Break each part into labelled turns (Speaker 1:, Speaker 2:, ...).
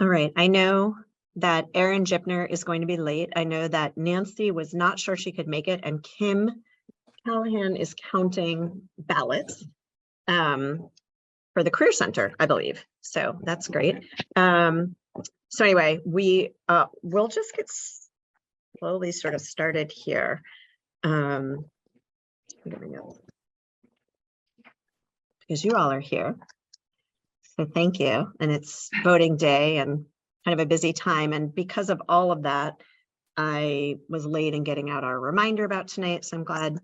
Speaker 1: All right, I know that Erin Jipner is going to be late. I know that Nancy was not sure she could make it, and Kim Callahan is counting ballots for the Career Center, I believe. So that's great. So anyway, we'll just get slowly sort of started here. Because you all are here. So thank you. And it's voting day and kind of a busy time. And because of all of that, I was late in getting out our reminder about tonight. So I'm glad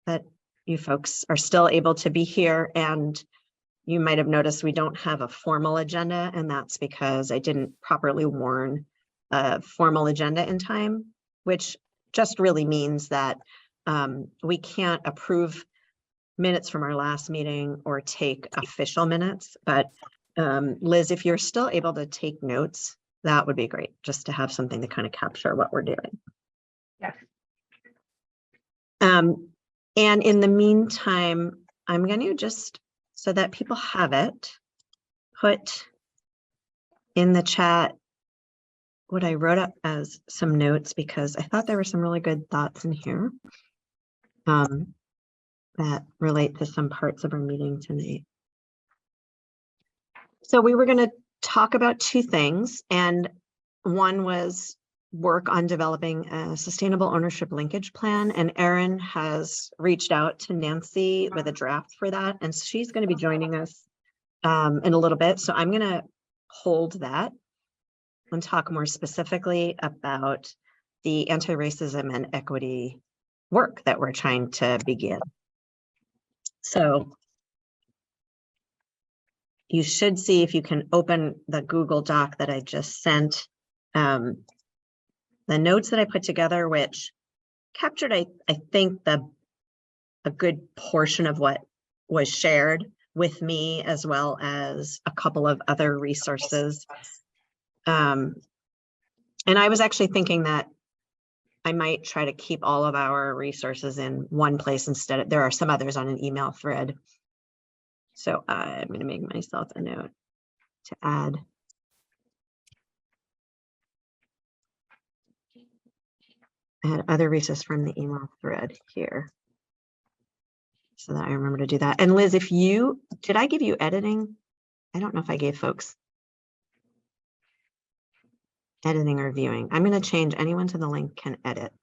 Speaker 1: that you folks are still able to be here. And you might have noticed we don't have a formal agenda, and that's because I didn't properly warn a formal agenda in time, which just really means that we can't approve minutes from our last meeting or take official minutes. But Liz, if you're still able to take notes, that would be great, just to have something to kind of capture what we're doing.
Speaker 2: Yeah.
Speaker 1: And in the meantime, I'm going to just, so that people have it, put in the chat what I wrote up as some notes, because I thought there were some really good thoughts in here that relate to some parts of our meeting tonight. So we were going to talk about two things, and one was work on developing a sustainable ownership linkage plan, and Erin has reached out to Nancy with a draft for that, and she's going to be joining us in a little bit. So I'm going to hold that and talk more specifically about the anti-racism and equity work that we're trying to begin. So you should see, if you can open the Google Doc that I just sent, the notes that I put together, which captured, I think, a good portion of what was shared with me, as well as a couple of other resources. And I was actually thinking that I might try to keep all of our resources in one place instead. There are some others on an email thread. So I'm going to make myself a note to add. Add other resources from the email thread here, so that I remember to do that. And Liz, did I give you editing? I don't know if I gave folks editing or viewing. I'm going to change anyone to the link can edit.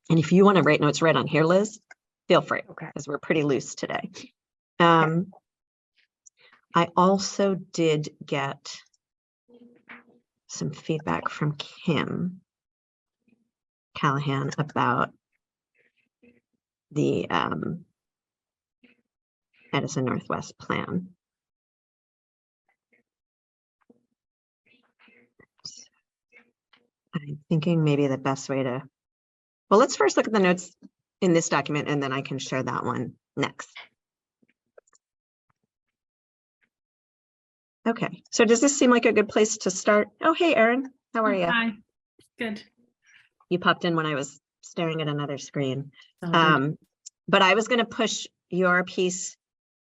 Speaker 1: And if you want to write notes right on here, Liz, feel free, because we're pretty loose today. I also did get some feedback from Kim Callahan about the Edison Northwest plan. I'm thinking maybe the best way to, well, let's first look at the notes in this document, and then I can share that one next. Okay, so does this seem like a good place to start? Oh, hey, Erin, how are you?
Speaker 2: Hi, good.
Speaker 1: You popped in when I was staring at another screen. But I was going to push your piece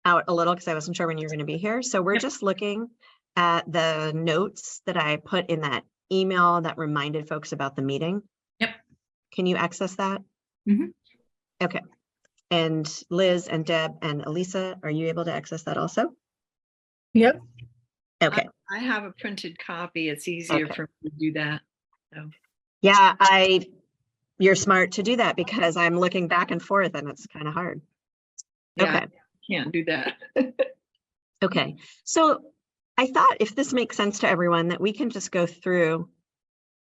Speaker 1: out a little because I wasn't sure when you were going to be here. So we're just looking at the notes that I put in that email that reminded folks about the meeting.
Speaker 2: Yep.
Speaker 1: Can you access that?
Speaker 2: Mm-hmm.
Speaker 1: Okay. And Liz and Deb and Elisa, are you able to access that also?
Speaker 2: Yep.
Speaker 1: Okay.
Speaker 3: I have a printed copy. It's easier for me to do that. So.
Speaker 1: Yeah, you're smart to do that, because I'm looking back and forth and it's kind of hard.
Speaker 3: Yeah,
Speaker 1: Okay.
Speaker 3: I can't do that.
Speaker 1: Okay. So I thought, if this makes sense to everyone, that we can just go through.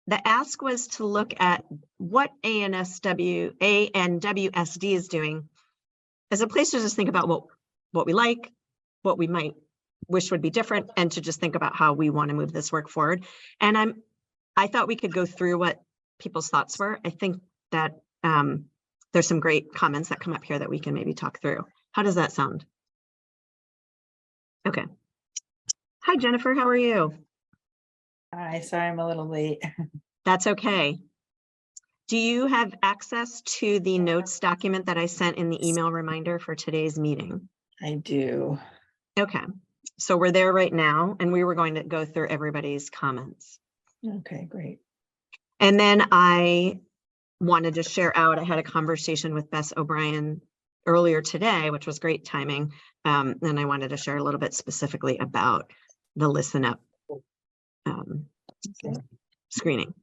Speaker 1: The ask was to look at what ANWSD is doing as a place to just think about what we like, what we might wish would be different, and to just think about how we want to move this work forward. And I thought we could go through what people's thoughts were. I think that there's some great comments that come up here that we can maybe talk through. How does that sound? Okay. Hi, Jennifer, how are you?
Speaker 4: Hi, sorry I'm a little late.
Speaker 1: That's okay. Do you have access to the notes document that I sent in the email reminder for today's meeting?
Speaker 4: I do.
Speaker 1: Okay. So we're there right now, and we were going to go through everybody's comments.
Speaker 4: Okay, great.
Speaker 1: And then I wanted to share out, I had a conversation with Bess O'Brien earlier today, which was great timing. And I wanted to share a little bit specifically about the Listen Up screening.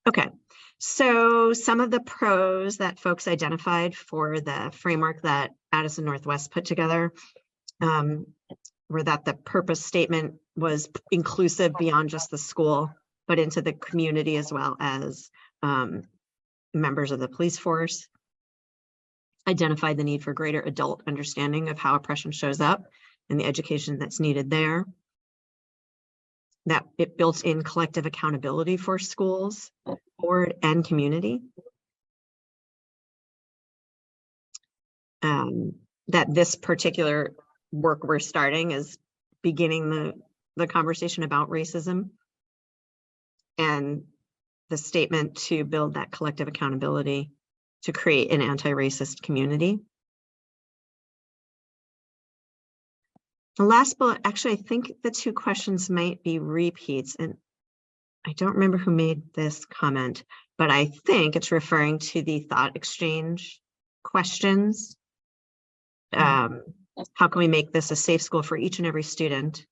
Speaker 1: Okay, so some of the pros that folks identified for the framework that Addison Northwest put together were that the purpose statement was inclusive beyond just the school, but into the community as well as members of the police force. Identified the need for greater adult understanding of how oppression shows up and the education that's needed there. That it built in collective accountability for schools, board, and community. That this particular work we're starting is beginning the conversation about racism, and the statement to build that collective accountability to create an anti-racist community. The last bullet, actually, I think the two questions might be repeats, and I don't remember who made this comment, but I think it's referring to the thought exchange questions. How can we make this a safe school for each and every student?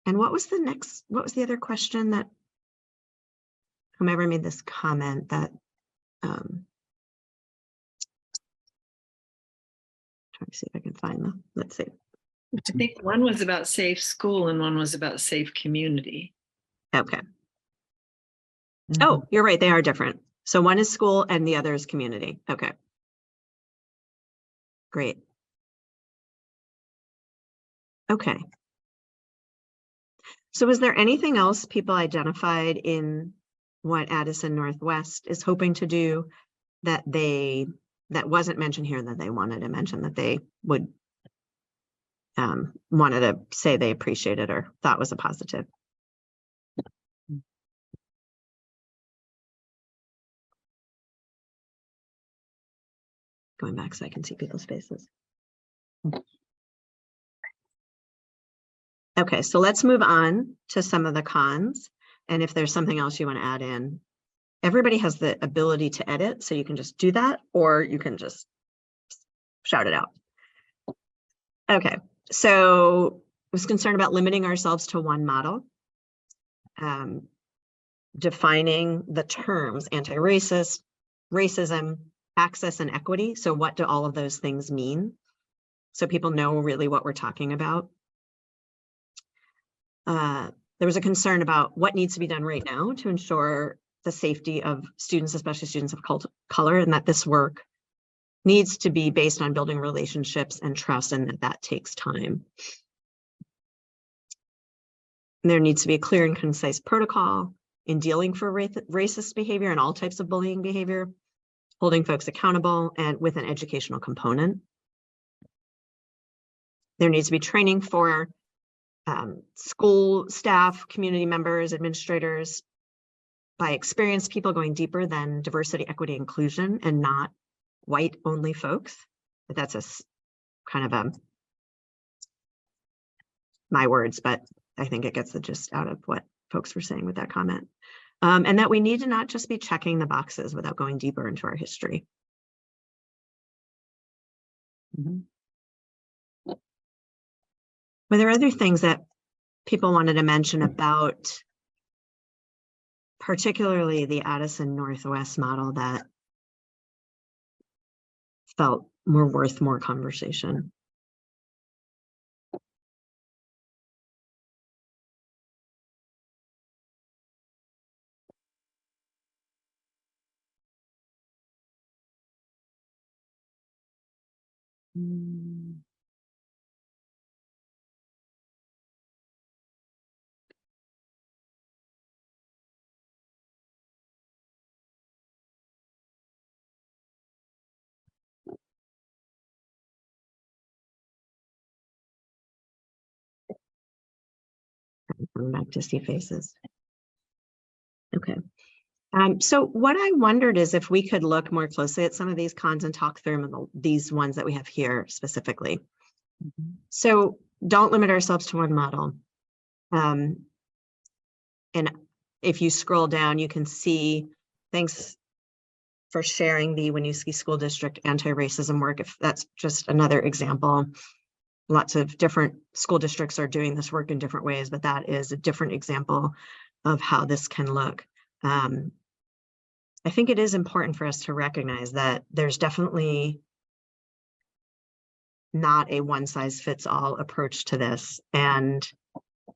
Speaker 1: And what was the other question that whomever made this comment that trying to see if I can find them. Let's see.
Speaker 3: I think one was about safe school and one was about safe community.
Speaker 1: Okay. Oh, you're right. They are different. So one is school and the other is community. Okay. Great. Okay. So was there anything else people identified in what Addison Northwest is hoping to do that wasn't mentioned here that they wanted to mention that they would wanted to say they appreciated or thought was a positive? Going back so I can see people's faces. Okay, so let's move on to some of the cons. And if there's something else you want to add in, everybody has the ability to edit, so you can just do that, or you can just shout it out. Okay, so I was concerned about limiting ourselves to one model. Defining the terms anti-racist, racism, access, and equity. So what do all of those things mean? So people know really what we're talking about. There was a concern about what needs to be done right now to ensure the safety of students, especially students of color, and that this work needs to be based on building relationships and trust, and that takes time. And there needs to be a clear and concise protocol in dealing for racist behavior and all types of bullying behavior, holding folks accountable, and with an educational component. There needs to be training for school staff, community members, administrators, by experienced people going deeper than diversity, equity, inclusion, and not white only folks. But that's a kind of my words, but I think it gets the gist out of what folks were saying with that comment. And that we need to not just be checking the boxes without going deeper into our history. Were there other things that people wanted to mention about particularly the Addison Northwest model that felt were worth more conversation? Coming back to see faces. Okay. So what I wondered is if we could look more closely at some of these cons and talk through these ones that we have here specifically. So don't limit ourselves to one model. And if you scroll down, you can see, thanks for sharing the Winooski School District anti-racism work. If that's just another example, lots of different school districts are doing this work in different ways, but that is a different example of how this can look. I think it is important for us to recognize that there's definitely not a one-size-fits-all approach to this, and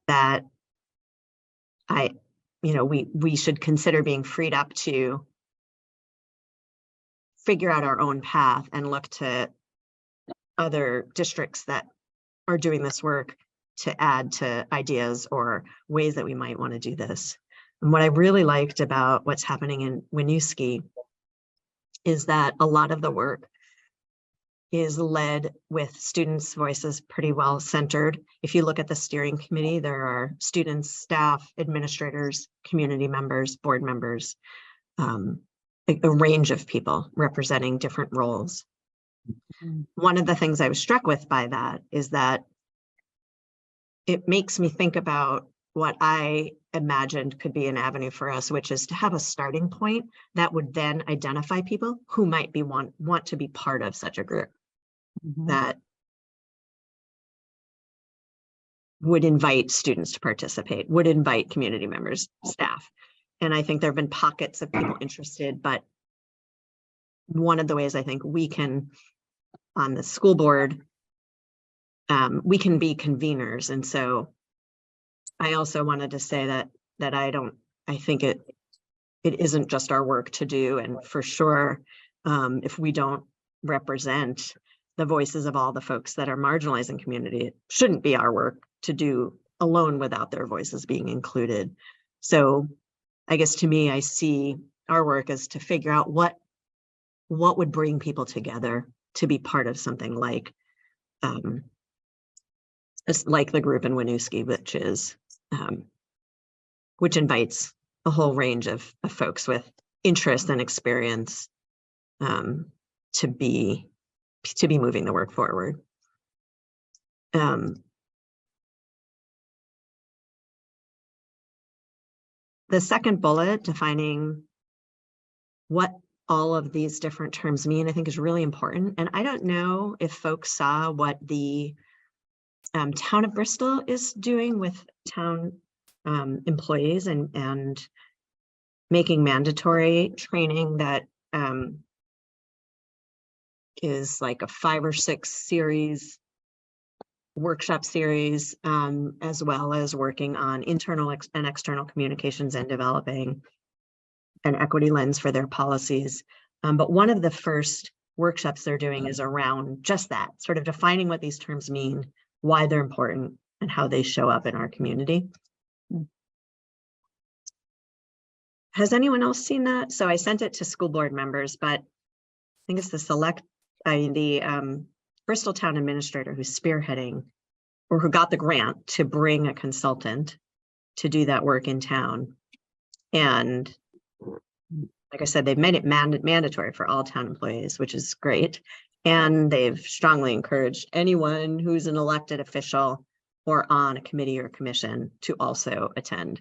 Speaker 1: that we should consider being freed up to figure out our own path and look to other districts that are doing this work to add to ideas or ways that we might want to do this. And what I really liked about what's happening in Winooski is that a lot of the work is led with students' voices pretty well centered. If you look at the steering committee, there are students, staff, administrators, community members, board members, a range of people representing different roles. One of the things I was struck with by that is that it makes me think about what I imagined could be an avenue for us, which is to have a starting point that would then identify people who might be want to be part of such a group that would invite students to participate, would invite community members, staff. And I think there have been pockets of people interested, but one of the ways I think we can, on the school board, we can be conveners. And so I also wanted to say that I think it isn't just our work to do. And for sure, if we don't represent the voices of all the folks that are marginalizing community, it shouldn't be our work to do alone without their voices being included. So I guess to me, I see our work as to figure out what would bring people together to be part of something like the group in Winooski, which invites a whole range of folks with interest and experience to be moving the work forward. The second bullet, defining what all of these different terms mean, I think is really important. And I don't know if folks saw what the town of Bristol is doing with town employees and making mandatory training that is like a 5 or 6 series, workshop series, as well as working on internal and external communications and developing an equity lens for their policies. But one of the first workshops they're doing is around just that, sort of defining what these terms mean, why they're important, and how they show up in our community. Has anyone else seen that? So I sent it to school board members, but I think it's the Bristol town administrator who's spearheading, or who got the grant to bring a consultant to do that work in town. And like I said, they've made it mandatory for all town employees, which is great. And they've strongly encouraged anyone who's an elected official or on a committee or commission to also attend.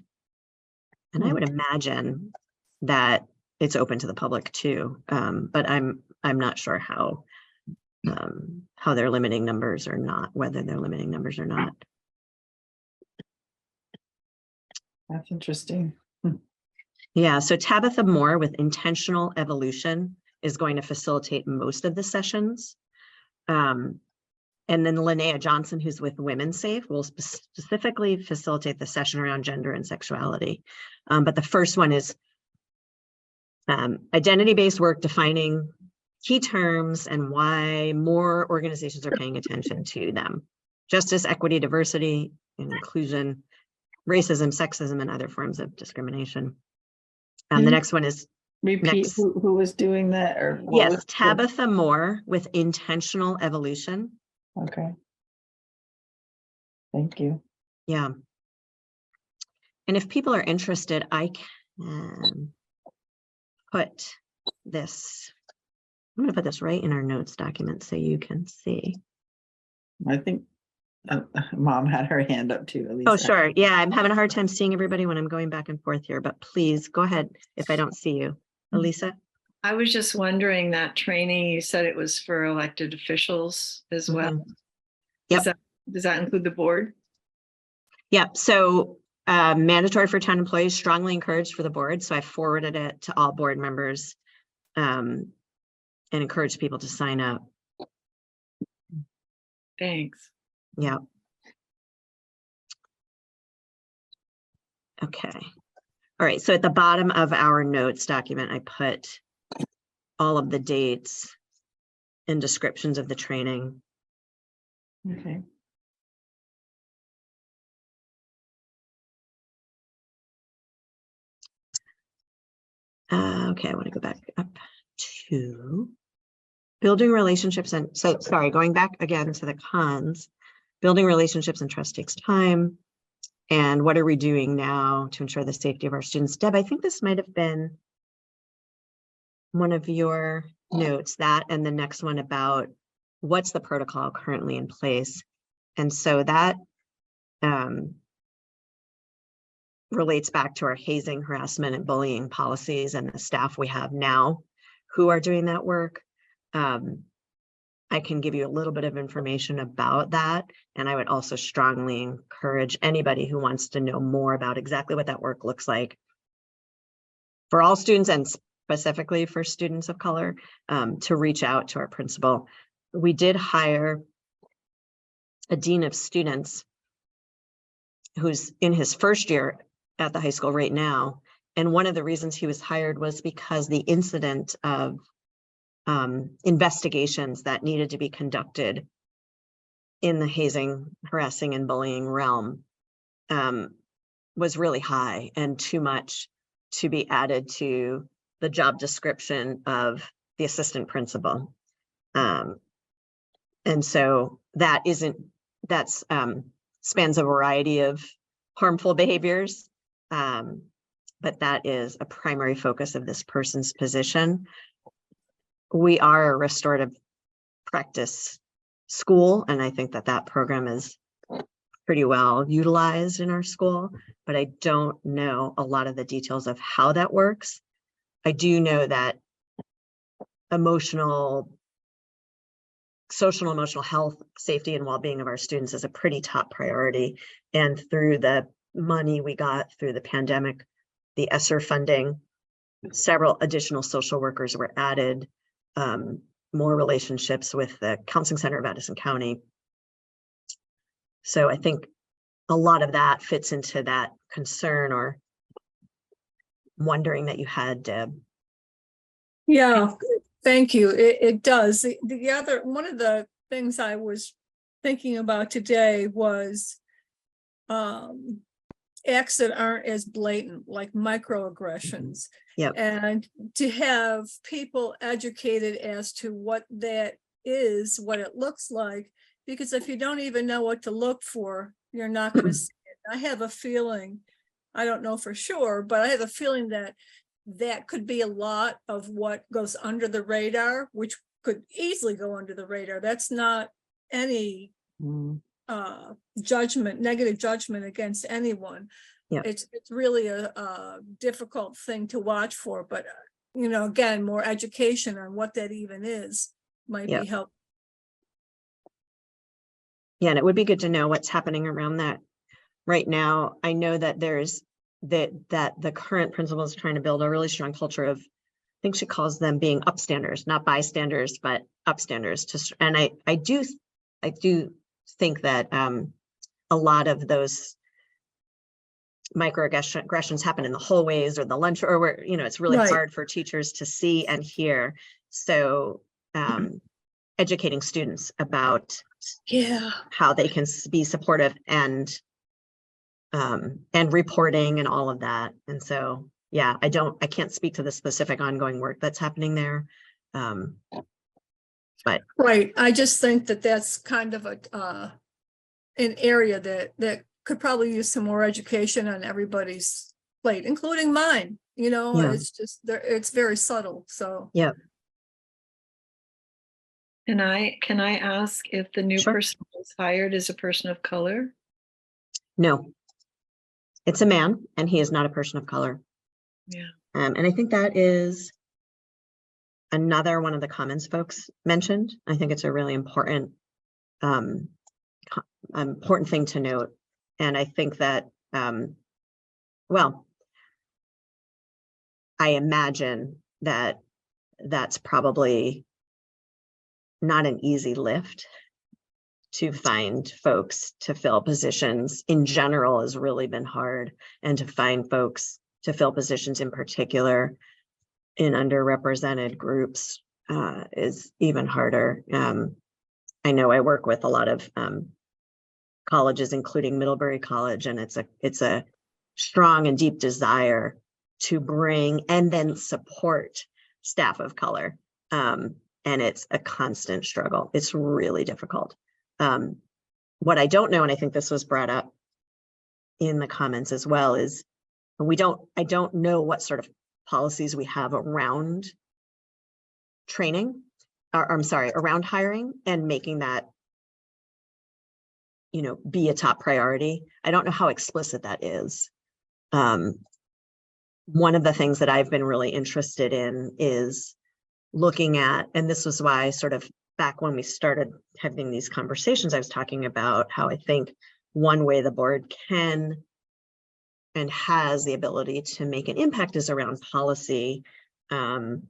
Speaker 1: And I would imagine that it's open to the public too, but I'm not sure how they're limiting numbers or not, whether they're limiting numbers or not.
Speaker 4: That's interesting.
Speaker 1: Yeah, so Tabitha Moore with Intentional Evolution is going to facilitate most of the sessions. And then Linnea Johnson, who's with Women Safe, will specifically facilitate the session around gender and sexuality. But the first one is identity-based work defining key terms and why more organizations are paying attention to them. Justice, equity, diversity, and inclusion, racism, sexism, and other forms of discrimination. The next one is
Speaker 4: Repeat who was doing that, or what
Speaker 1: yes,
Speaker 4: was
Speaker 1: Tabitha Moore with Intentional Evolution.
Speaker 4: Okay. Thank you.
Speaker 1: Yeah. And if people are interested, I can put this, I'm going to put this right in our notes document so you can see.
Speaker 4: I think Mom had her hand up too,
Speaker 1: Oh,
Speaker 4: Elisa.
Speaker 1: sure. Yeah, I'm having a hard time seeing everybody when I'm going back and forth here, but please go ahead if I don't see you. Elisa?
Speaker 3: I was just wondering that training, you said it was for elected officials as well.
Speaker 1: Mhm. Yep.
Speaker 3: Does that include the board?
Speaker 1: Yeah, so mandatory for town employees, strongly encouraged for the board. So I forwarded it to all board members and encouraged people to sign up.
Speaker 3: Thanks.
Speaker 1: Yeah. Okay. All right. So at the bottom of our notes document, I put all of the dates and descriptions of the training.
Speaker 4: Okay.
Speaker 1: Okay, I want to go back up to building relationships. And so, sorry, going back again to the cons, building relationships and trust takes time. And what are we doing now to ensure the safety of our students? Deb, I think this might have been one of your notes, that and the next one about what's the protocol currently in place. And so that relates back to our hazing, harassment, and bullying policies and the staff we have now who are doing that work. I can give you a little bit of information about that. And I would also strongly encourage anybody who wants to know more about exactly what that work looks like for all students and specifically for students of color, to reach out to our principal. We did hire a dean of students who's in his first year at the high school right now. And one of the reasons he was hired was because the incident of investigations that needed to be conducted in the hazing, harassing, and bullying realm was really high and too much to be added to the job description of the assistant principal. And so that's spans a variety of harmful behaviors, but that is a primary focus of this person's position. We are a restorative practice school, and I think that that program is pretty well utilized in our school, but I don't know a lot of the details of how that works. I do know that social and emotional health, safety, and well-being of our students is a pretty top priority. And through the money we got through the pandemic, the ESSER funding, several additional social workers were added, more relationships with the Counseling Center of Addison County. So I think a lot of that fits into that concern or wondering that you had, Deb.
Speaker 2: Yeah, thank you. It does. The other, one of the things I was thinking about today was acts that aren't as blatant, like microaggressions.
Speaker 1: Yep.
Speaker 2: And to have people educated as to what that is, what it looks like, because if you don't even know what to look for, you're not going to see it. I have a feeling, I don't know for sure, but I have a feeling that that could be a lot of what goes under the radar, which could easily go under the radar. That's not any judgment, negative judgment against anyone.
Speaker 1: Yeah.
Speaker 2: It's really a difficult thing to watch for, but you know, again, more education on what that even is might be helpful.
Speaker 1: Yeah, and it would be good to know what's happening around that right now. I know that there's that the current principal is trying to build a really strong culture of, I think she calls them being upstanders, not bystanders, but upstanders. And I do think that a lot of those microaggressions happen in the hallways or the lunch, or where, you know, it's really hard for teachers to see and hear. So educating students about how they can be supportive and reporting and all of that. And so, yeah, I can't speak to the specific ongoing work that's happening there. But
Speaker 2: right. I just think that that's kind of an area that could probably use some more education on everybody's plate, including mine. You know, it's just there, it's very subtle. So
Speaker 1: yeah.
Speaker 3: Can I ask if the new
Speaker 1: Sure.
Speaker 3: person was hired as a person of color?
Speaker 1: No, it's a man and he is not a person of color.
Speaker 3: Yeah.
Speaker 1: And I think that is another one of the comments folks mentioned. I think it's a really um, important thing to note. And I think that, well, I imagine that that's probably not an easy lift to find folks to fill positions in general has really been hard, and to find folks to fill positions in particular in underrepresented groups is even harder. I know I work with a lot of colleges, including Middlebury College, and it's a strong and deep desire to bring and then support staff of color. And it's a constant struggle. It's really difficult. What I don't know, and I think this was brought up in the comments as well, is I don't know what sort of policies we have around training, or I'm sorry, around hiring and making that, be a top priority. I don't know how explicit that is. One of the things that I've been really interested in is looking at, and this was why I sort of, back when we started having these conversations, I was talking about how I think one way the board can and has the ability to make an impact is around policy. And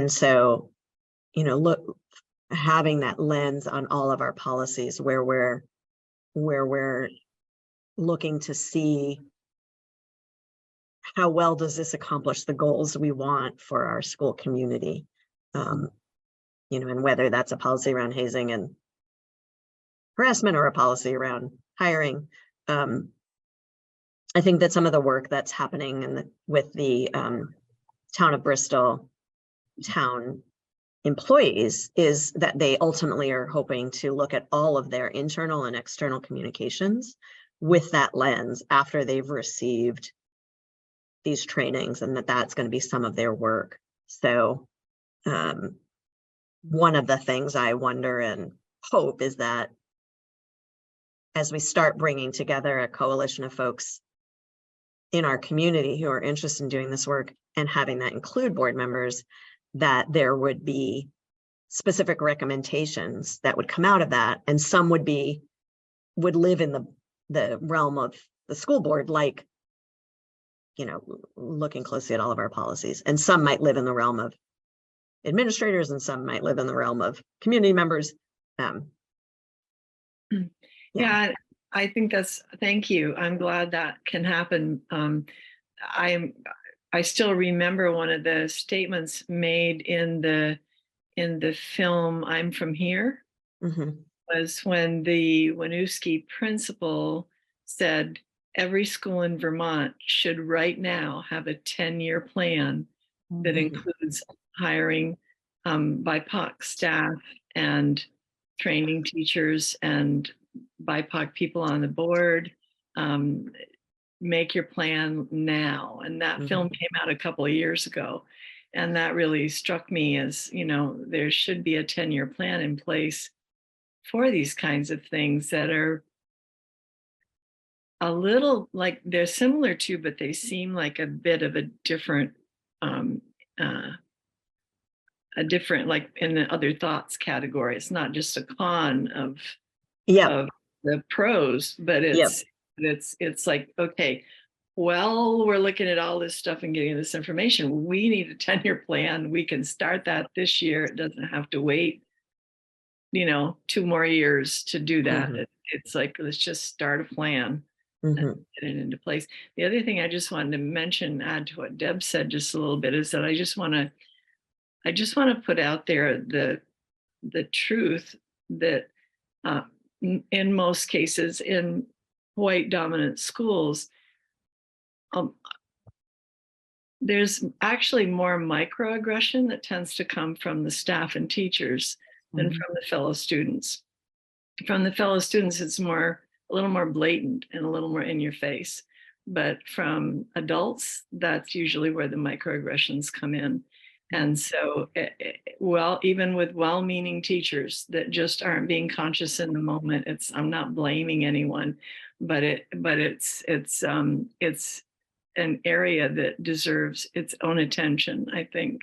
Speaker 1: so, look, having that lens on all of our policies where we're looking to see how well does this accomplish the goals we want for our school community. And whether that's a policy around hazing and harassment or a policy around hiring. I think that some of the work that's happening with the town of Bristol town employees is that they ultimately are hoping to look at all of their internal and external communications with that lens after they've received these trainings, and that's going to be some of their work. So one of the things I wonder and hope is that as we start bringing together a coalition of folks in our community who are interested in doing this work and having that include board members, that there would be specific recommendations that would come out of that. And some would live in the realm of the school board, like, looking closely at all of our policies. And some might live in the realm of administrators, and some might live in the realm of community members.
Speaker 3: Yeah, I think thank you. I'm glad that can happen. I still remember one of the statements made in the film I'm From Here.
Speaker 1: Mm-hmm.
Speaker 3: Was when the Winooski principal said every school in Vermont should right now have a 10-year plan that includes hiring BIPOC staff and training teachers and BIPOC people on the board. Make your plan now. And that film came out a couple of years ago. And that really struck me as, there should be a 10-year plan in place for these kinds of things that are a little like they're similar to, but they seem like a bit of a different, like in the other thoughts category. It's not just a con of the pros, but it's like, okay, well, we're looking at all this stuff and getting this information. We need a 10-year plan. We can start that this year. It doesn't have to wait 2 more years to do that. It's like, let's just start a plan and get it into place. The other thing I just wanted to mention, add to what Deb said just a little bit, is that I just want to put out there the truth that in most cases in white dominant schools, there's actually more microaggression that tends to come from the staff and teachers than from the fellow students. From the fellow students, it's a little more blatant and a little more in your face. But from adults, that's usually where the microaggressions come in. And so, well, even with well-meaning teachers that just aren't being conscious in the moment, I'm not blaming anyone, but it's an area that deserves its own attention, I think.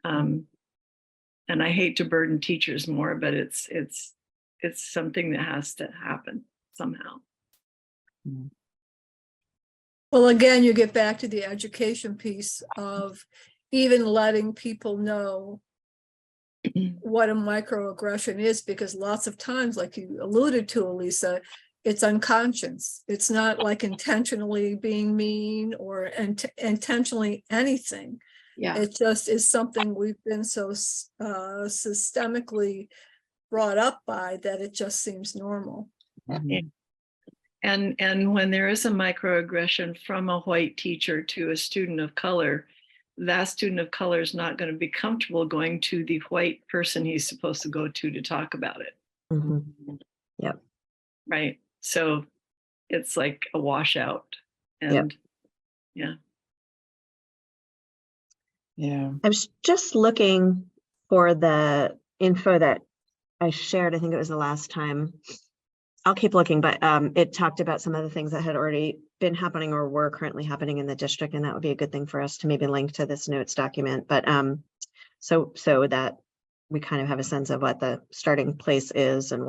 Speaker 3: And I hate to burden teachers more, but it's something that has to happen somehow.
Speaker 2: Well, again, you get back to the education piece of even letting people know what a microaggression is, because lots of times, like you alluded to, Elisa, it's unconscious. It's not like intentionally being mean or intentionally anything.
Speaker 3: Yeah.
Speaker 2: It just is something we've been so systemically brought up by that it just seems normal.
Speaker 4: Mhm.
Speaker 3: And when there is a microaggression from a white teacher to a student of color, that student of color is not going to be comfortable going to the white person he's supposed to go to talk about it.
Speaker 1: Mhm. Yep.
Speaker 3: Right. So it's like a washout. And yeah.
Speaker 4: Yeah.
Speaker 1: I was just looking for the info that I shared. I think it was the last time. I'll keep looking, but it talked about some of the things that had already been happening or were currently happening in the district, and that would be a good thing for us to maybe link to this notes document. But so that we kind of have a sense of what the starting place is and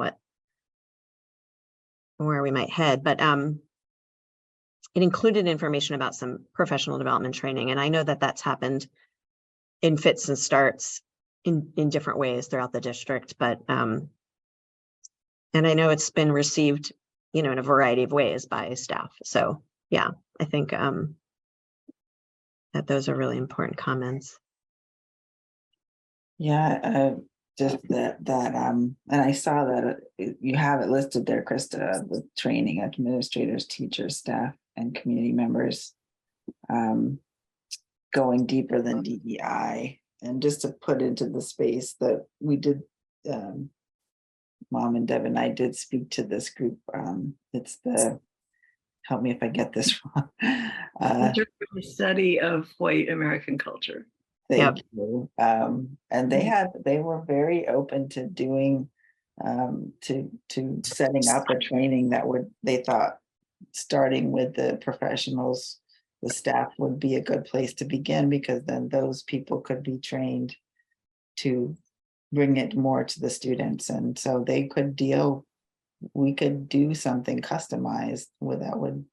Speaker 1: where we might head. But it included information about some professional development training, and I know that that's happened in fits and starts in different ways throughout the district, but and I know it's been received, in a variety of ways by staff. So yeah, I think that those are really important comments.
Speaker 4: Yeah, just that and I saw that you have it listed there, Krista, with training administrators, teachers, staff, and community members, going deeper than DEI, and just to put into the space that we did. Mom and Deb and I did speak to this group. It's the, help me if I get this wrong.
Speaker 3: The study of white American culture.
Speaker 4: Thank you. And they were very open to doing, to setting up a training that they thought, starting with the professionals, the staff would be a good place to begin, because then those people could be trained to bring it more to the students. And so we could do something customized that would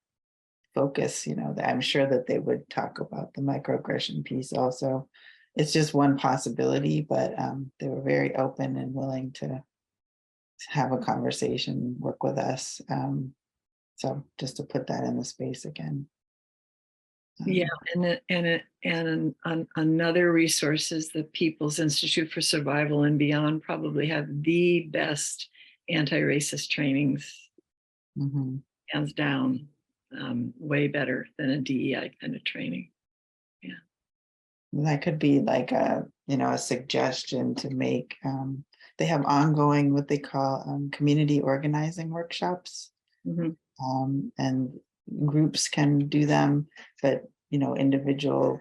Speaker 4: focus, I'm sure that they would talk about the microaggression piece also. It's just one possibility, but they were very open and willing to have a conversation, work with us. So just to put that in the space again.
Speaker 3: Yeah, and another resource is the People's Institute for Survival and Beyond probably have the best anti-racist trainings, hands down, way better than a DEI kind of training. Yeah,
Speaker 4: that could be like a suggestion to make. They have ongoing what they call community organizing workshops, and groups can do them, but individual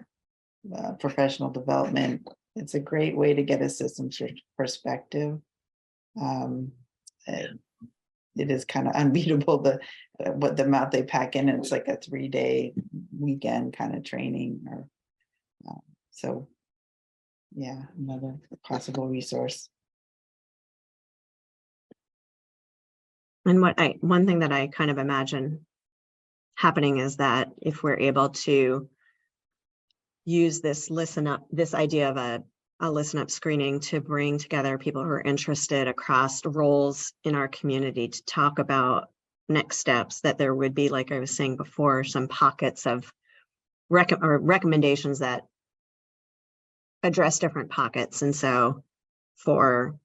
Speaker 4: professional development, it's a great way to get a systems perspective. It is kind of unbeatable what the amount they pack in, and it's like a 3-day weekend kind of training, or so yeah, another possible resource.
Speaker 1: And one thing that I kind of imagine happening is that if we're able to use this idea of a listen up screening to bring together people who are interested across roles in our community to talk about next steps, that there would be, like I was saying before, some pockets of recommendations that address different pockets. And so for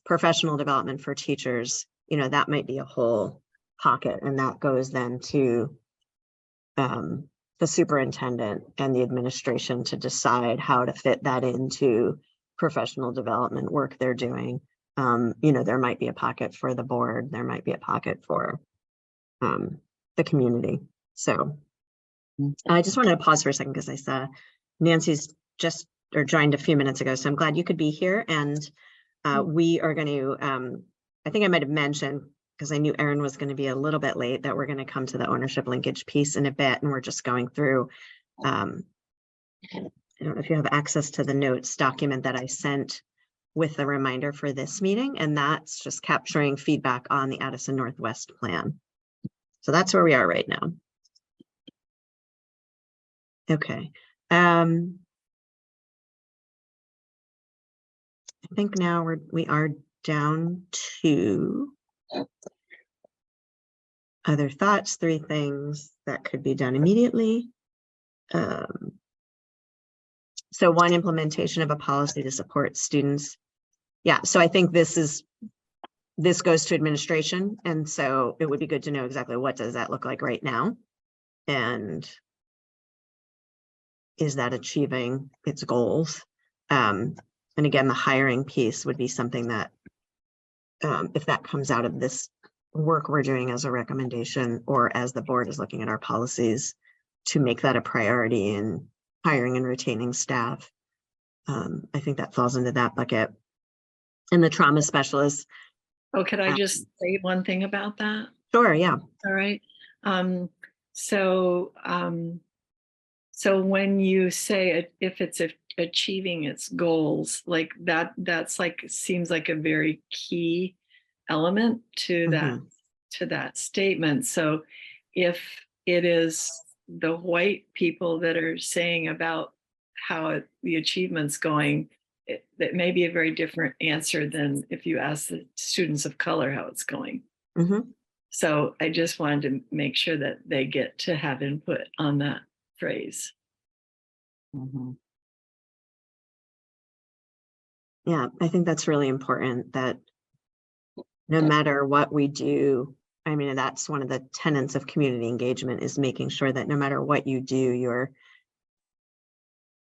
Speaker 1: professional development for teachers, that might be a whole pocket, and that goes then to the superintendent and the administration to decide how to fit that into professional development work they're doing. There might be a pocket for the board, there might be a pocket for the community. So I just wanted to pause for a second because I saw Nancy's just or joined a few minutes ago, so I'm glad you could be here. And we are going to, I think I might have mentioned, because I knew Erin was going to be a little bit late, that we're going to come to the ownership linkage piece in a bit, and we're just going through, I don't know if you have access to the notes document that I sent with the reminder for this meeting, and that's just capturing feedback on the Addison Northwest plan. So that's where we are right now. Okay. I think now we are down to other thoughts, 3 things that could be done immediately. So 1, implementation of a policy to support students. Yeah, so I think this goes to administration. And so it would be good to know exactly what does that look like right now? And is that achieving its goals? And again, the hiring piece would be something that if that comes out of this work we're doing as a recommendation, or as the board is looking at our policies, to make that a priority in hiring and retaining staff. I think that falls into that bucket. And the trauma specialists.
Speaker 3: Oh, could I just say one thing about that?
Speaker 1: Sure, yeah.
Speaker 3: All right. So when you say if it's achieving its goals, like that's like, seems like a very key element to that statement. So if it is the white people that are saying about how the achievement's going, that may be a very different answer than if you ask the students of color how it's going. So I just wanted to make sure that they get to have input on that phrase.
Speaker 1: Yeah, I think that's really important, that no matter what we do, I mean, that's one of the tenets of community engagement, is making sure that no matter what you do,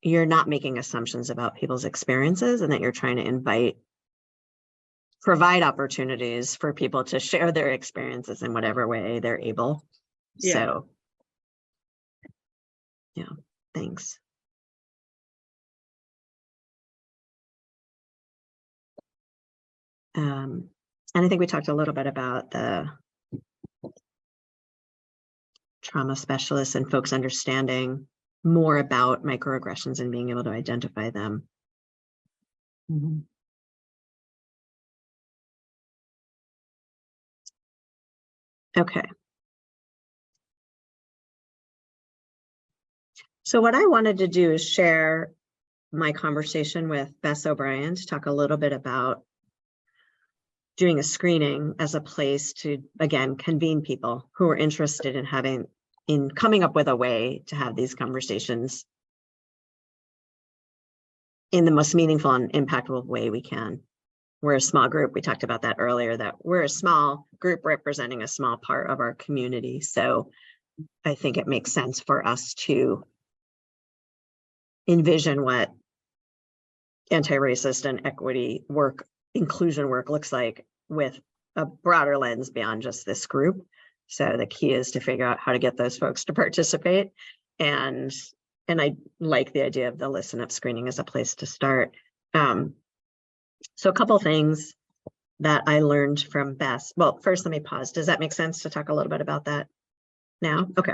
Speaker 1: you're not making assumptions about people's experiences, and that you're trying to provide opportunities for people to share their experiences in whatever way they're able.
Speaker 3: Yeah.
Speaker 1: So, yeah, thanks. And I think we talked a little bit about the trauma specialists and folks understanding more about microaggressions and being able to identify them. Okay. So what I wanted to do is share my conversation with Bess O'Brien to talk a little bit about doing a screening as a place to, again, convene people who are interested in coming up with a way to have these conversations in the most meaningful and impactful way we can. We're a small group. We talked about that earlier, that we're a small group representing a small part of our community. So I think it makes sense for us to envision what anti-racist and equity work, inclusion work looks like with a broader lens beyond just this group. So the key is to figure out how to get those folks to participate. And I like the idea of the listen up screening as a place to start. So a couple things that I learned from Bess. Well, first, let me pause. Does that make sense to talk a little bit about that now? Okay.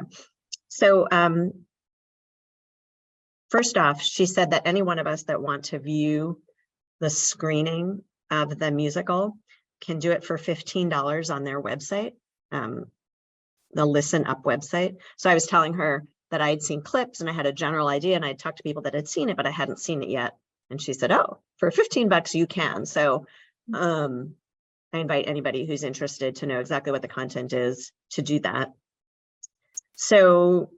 Speaker 1: So first off, she said that any one of us that want to view the screening of the musical can do it for $15 on their website, the Listen Up website. So I was telling her that I had seen clips and I had a general idea, and I had talked to people that had seen it, but I hadn't seen it yet. And she said, oh, for $15 you can. So I invite anybody who's interested to know exactly what the content is to do that. So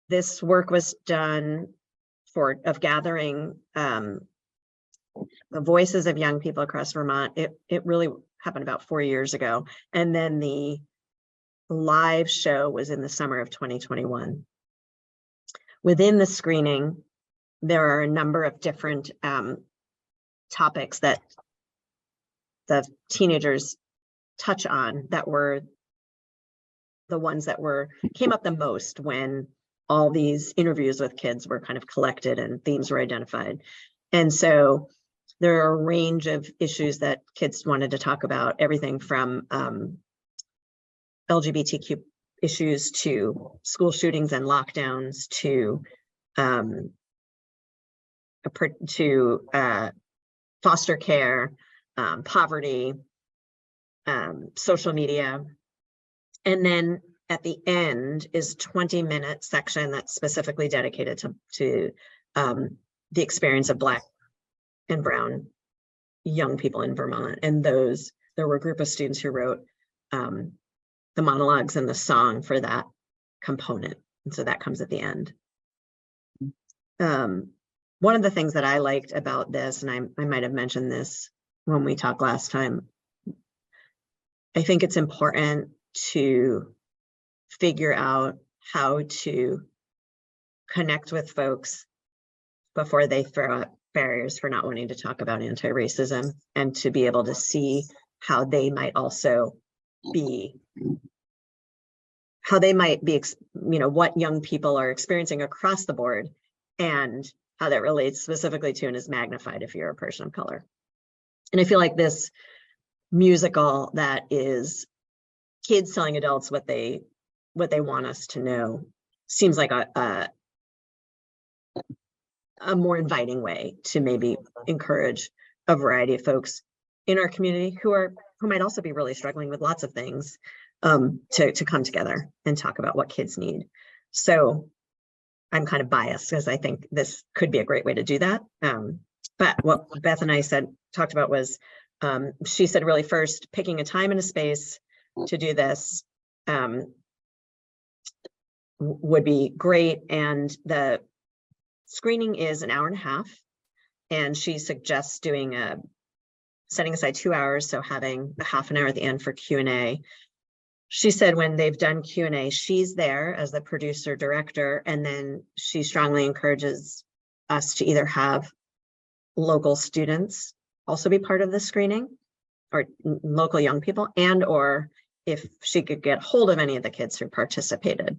Speaker 1: this work was done of gathering the voices of young people across Vermont. It really happened about 4 years ago. And then the live show was in the summer of 2021. Within the screening, there are a number of different topics that the teenagers touch on that were the ones that came up the most when all these interviews with kids were kind of collected and themes were identified. And so there are a range of issues that kids wanted to talk about, everything from LGBTQ issues to school shootings and lockdowns to foster care, poverty, social media. And then at the end is 20-minute section that's specifically dedicated to the experience of Black and Brown young people in Vermont. And there were a group of students who wrote the monologues and the song for that component. And so that comes at the end. One of the things that I liked about this, and I might have mentioned this when we talked last time, I think it's important to figure out how to connect with folks before they throw up barriers for not wanting to talk about anti-racism, and to be able to see how they might also be, what young people are experiencing across the board, and how that relates specifically to and is magnified if you're a person of color. And I feel like this musical that is kids telling adults what they want us to know seems like a more inviting way to maybe encourage a variety of folks in our community who might also be really struggling with lots of things to come together and talk about what kids need. So I'm kind of biased because I think this could be a great way to do that. But what Beth and I talked about was, she said really first, picking a time and a space to do this would be great. And the screening is an hour and a half. And she suggests setting aside 2 hours, so having a half an hour at the end for Q&A. She said when they've done Q&A, she's there as the producer director, and then she strongly encourages us to either have local students also be part of the screening, or local young people, and or if she could get hold of any of the kids who participated.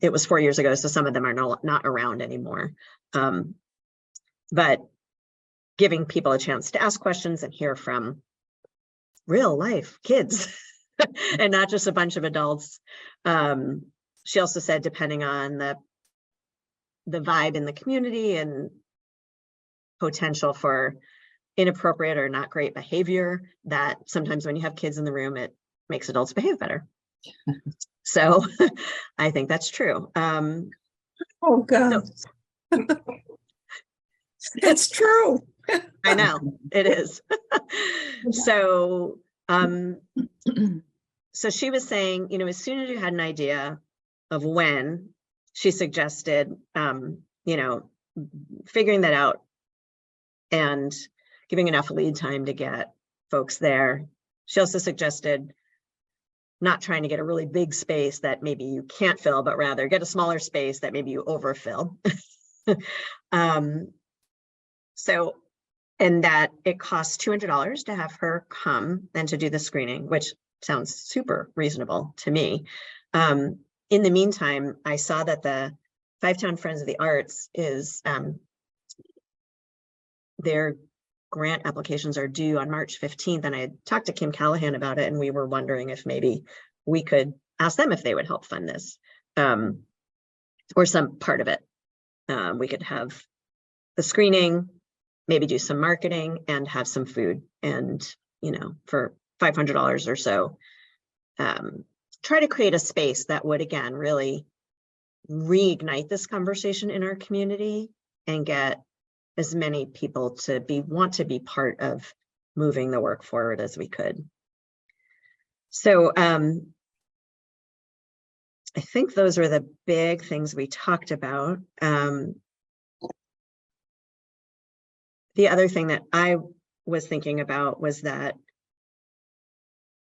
Speaker 1: It was 4 years ago, so some of them are not around anymore. But giving people a chance to ask questions and hear from real life kids and not just a bunch of adults. She also said, depending on the vibe in the community and potential for inappropriate or not great behavior, that sometimes when you have kids in the room, it makes adults behave better. So I think that's true.
Speaker 2: Oh God. That's true.
Speaker 1: I know it is. So she was saying, as soon as you had an idea of when, she suggested, figuring that out and giving enough lead time to get folks there. She also suggested not trying to get a really big space that maybe you can't fill, but rather get a smaller space that maybe you overfill. And that it costs $200 to have her come and to do the screening, which sounds super reasonable to me. In the meantime, I saw that the Fivetown Friends of the Arts is, their grant applications are due on March 15th. And I had talked to Kim Callahan about it, and we were wondering if maybe we could ask them if they would help fund this, or some part of it. We could have the screening, maybe do some marketing and have some food, and, for $500 or so, try to create a space that would, again, really reignite this conversation in our community and get as many people to want to be part of moving the work forward as we could. So I think those were the big things we talked about. The other thing that I was thinking about was that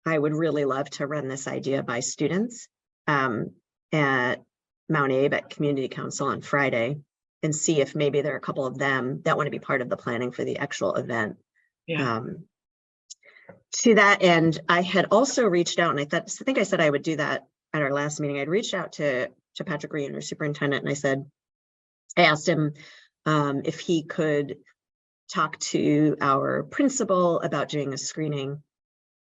Speaker 1: I would really love to run this idea by students at Mount Abe at Community Council on Friday, and see if maybe there are a couple of them that want to be part of the planning for the actual event.
Speaker 3: Yeah.
Speaker 1: To that end, I had also reached out, and I think I said I would do that at our last meeting. I'd reached out to to Patrick Green, our superintendent, and I asked him if he could talk to our principal about doing a screening.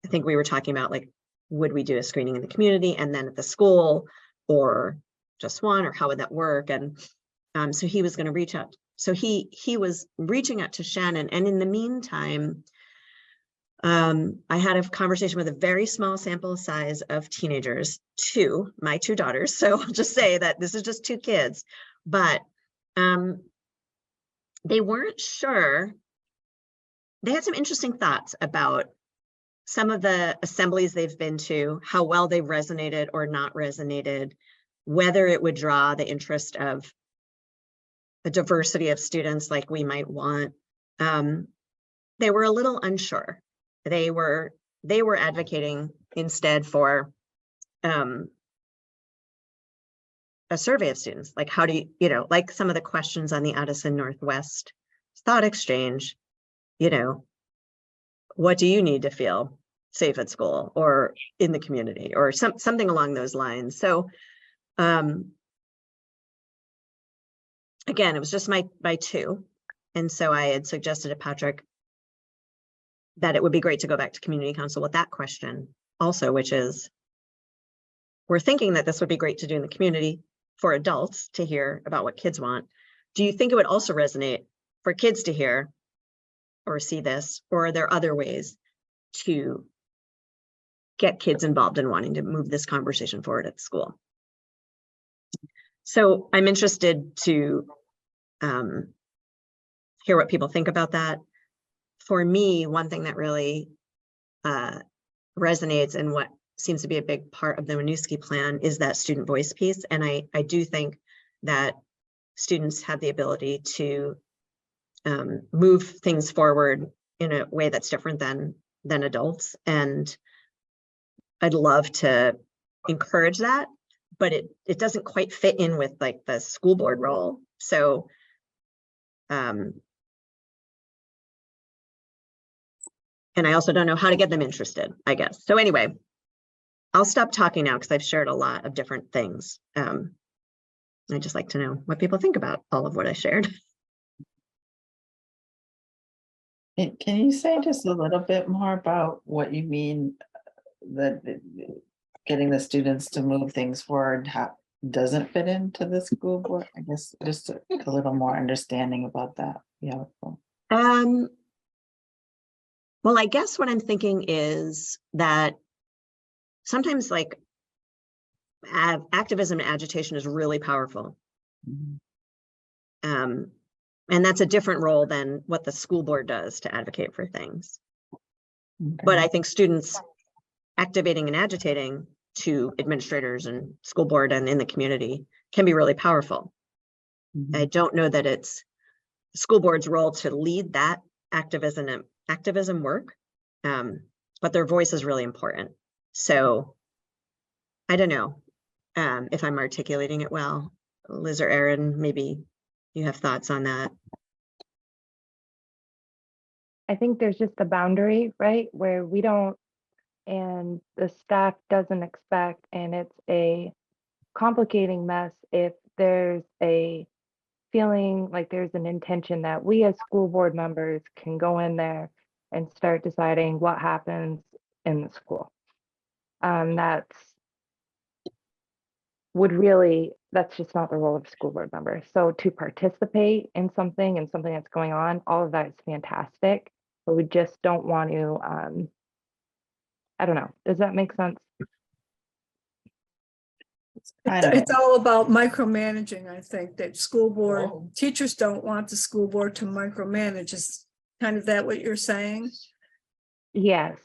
Speaker 1: I think we were talking about like, would we do a screening in the community and then at the school, or just one, or how would that work? And so he was going to reach out. So he was reaching out to Shannon. And in the meantime, I had a conversation with a very small sample size of teenagers, my two daughters. So I'll just say that this is just 2 kids, but they weren't sure. They had some interesting thoughts about some of the assemblies they've been to, how well they've resonated or not resonated, whether it would draw the interest of the diversity of students like we might want. They were a little unsure. They were advocating instead for a survey of students. Like, how do you, like some of the questions on the Addison Northwest thought exchange, what do you need to feel safe at school or in the community, or something along those lines. So again, it was just my 2. And so I had suggested to Patrick that it would be great to go back to community council with that question also, which is, we're thinking that this would be great to do in the community for adults to hear about what kids want. Do you think it would also resonate for kids to hear or see this, or are there other ways to get kids involved in wanting to move this conversation forward at school? So I'm interested to hear what people think about that. For me, one thing that really resonates and what seems to be a big part of the Winooski plan is that student voice piece. And I do think that students have the ability to move things forward in a way that's different than adults. And I'd love to encourage that, but it doesn't quite fit in with like the school board role. So and I also don't know how to get them interested, I guess. So anyway, I'll stop talking now because I've shared a lot of different things. I'd just like to know what people think about all of what I shared.
Speaker 4: Can you say just a little bit more about what you mean that getting the students to move things forward doesn't fit into the school board? I guess just a little more understanding about that. Yeah.
Speaker 1: Well, I guess what I'm thinking is that sometimes like activism and agitation is really powerful. And that's a different role than what the school board does to advocate for things.
Speaker 4: Okay.
Speaker 1: But I think students activating and agitating to administrators and school board and in the community can be really powerful. I don't know that it's the school board's role to lead that activism work, but their voice is really important. So I don't know if I'm articulating it well. Liz or Erin, maybe you have thoughts on that.
Speaker 5: I think there's just a boundary, right, where we don't, and the staff doesn't expect, and it's a complicating mess if there's a feeling like there's an intention that we as school board members can go in there and start deciding what happens in the school. That's just not the role of a school board member. So to participate in something that's going on, all of that is fantastic, but we just don't want to, I don't know, does that make sense?
Speaker 2: It's all about micromanaging. I think that school board teachers don't want the school board to micromanage. Is kind of that what you're saying?
Speaker 5: Yes,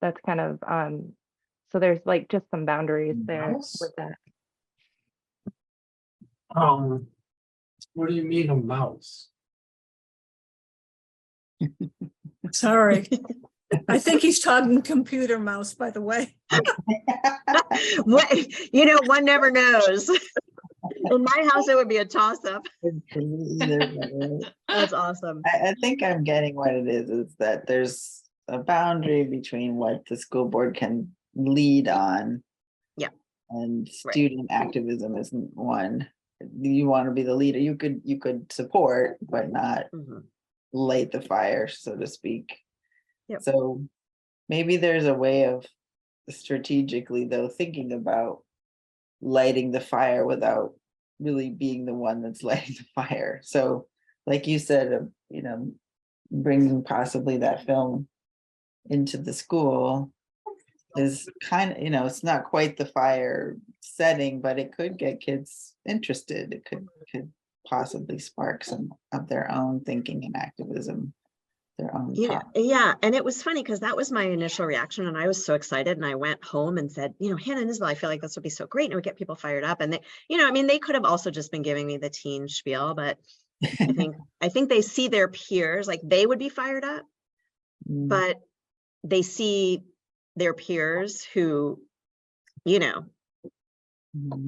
Speaker 5: that's kind of, so there's like just some boundaries there with that.
Speaker 6: What do you mean a mouse?
Speaker 2: Sorry. I think he's talking computer mouse, by the way.
Speaker 1: One never knows. In my house, it would be a toss-up. That's awesome.
Speaker 4: I think I'm getting what it is that there's a boundary between what the school board can lead on.
Speaker 1: Yeah.
Speaker 4: and
Speaker 1: Right.
Speaker 4: student activism isn't one. You want to be the leader, you could support, but not
Speaker 1: Mhm.
Speaker 4: light the fire, so to speak.
Speaker 1: Yep.
Speaker 4: So maybe there's a way of strategically though thinking about lighting the fire without really being the one that's lighting the fire. So like you said, bringing possibly that film into the school is kind of, it's not quite the fire setting, but it could get kids interested. It could possibly spark some of their own thinking and activism, their own thought.
Speaker 1: Yeah, and it was funny because that was my initial reaction, and I was so excited, and I went home and said, Hannah and Isabel, I feel like this would be so great, and it would get people fired up. And they, they could have also just been giving me the teen spiel, but I think they see their peers, like they would be fired up, but they see their peers who,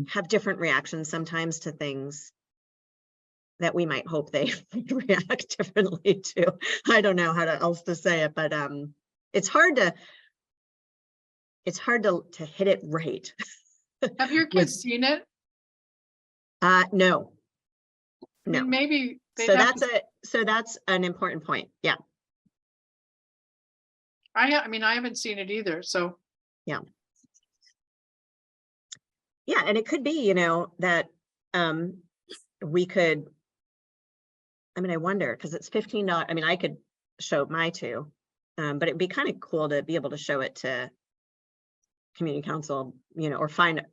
Speaker 1: have different reactions sometimes to things that we might hope they react differently to. I don't know how else to say it, but it's hard to hit it right.
Speaker 7: Have your kids seen it?
Speaker 1: No.
Speaker 7: I mean, maybe
Speaker 1: So that's an important point. Yeah.
Speaker 7: I mean, I haven't seen it either, so.
Speaker 1: Yeah, and it could be, that we could, I wonder, because it's $15. I mean, I could show my two, but it'd be kind of cool to be able to show it to community council, or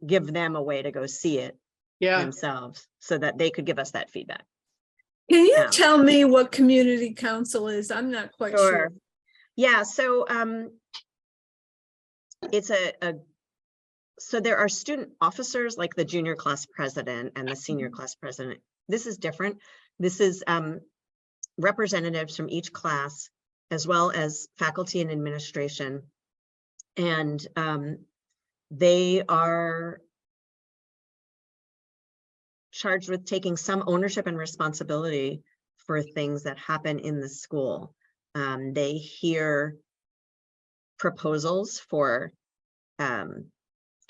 Speaker 1: give them a way to go see it themselves so that they could give us that feedback.
Speaker 2: Can you tell me what community council is? I'm not quite sure.
Speaker 1: Yeah, so it's so there are student officers like the junior class president and the senior class president. This is different. This is representatives from each class, as well as faculty and administration. And they are charged with taking some ownership and responsibility for things that happen in the school. They hear proposals for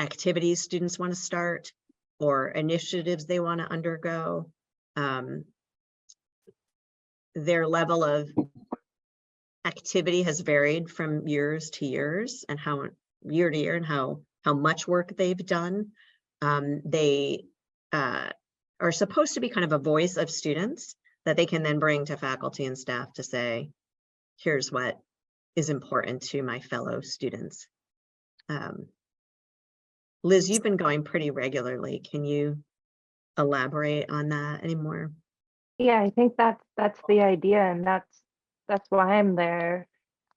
Speaker 1: activities students want to start or initiatives they want to undergo. Their level of activity has varied from years to years and year to year and how much work they've done. They are supposed to be kind of a voice of students that they can then bring to faculty and staff to say, here's what is important to my fellow students. Liz, you've been going pretty regularly. Can you elaborate on that anymore?
Speaker 5: Yeah, I think that's the idea, and that's why I'm there,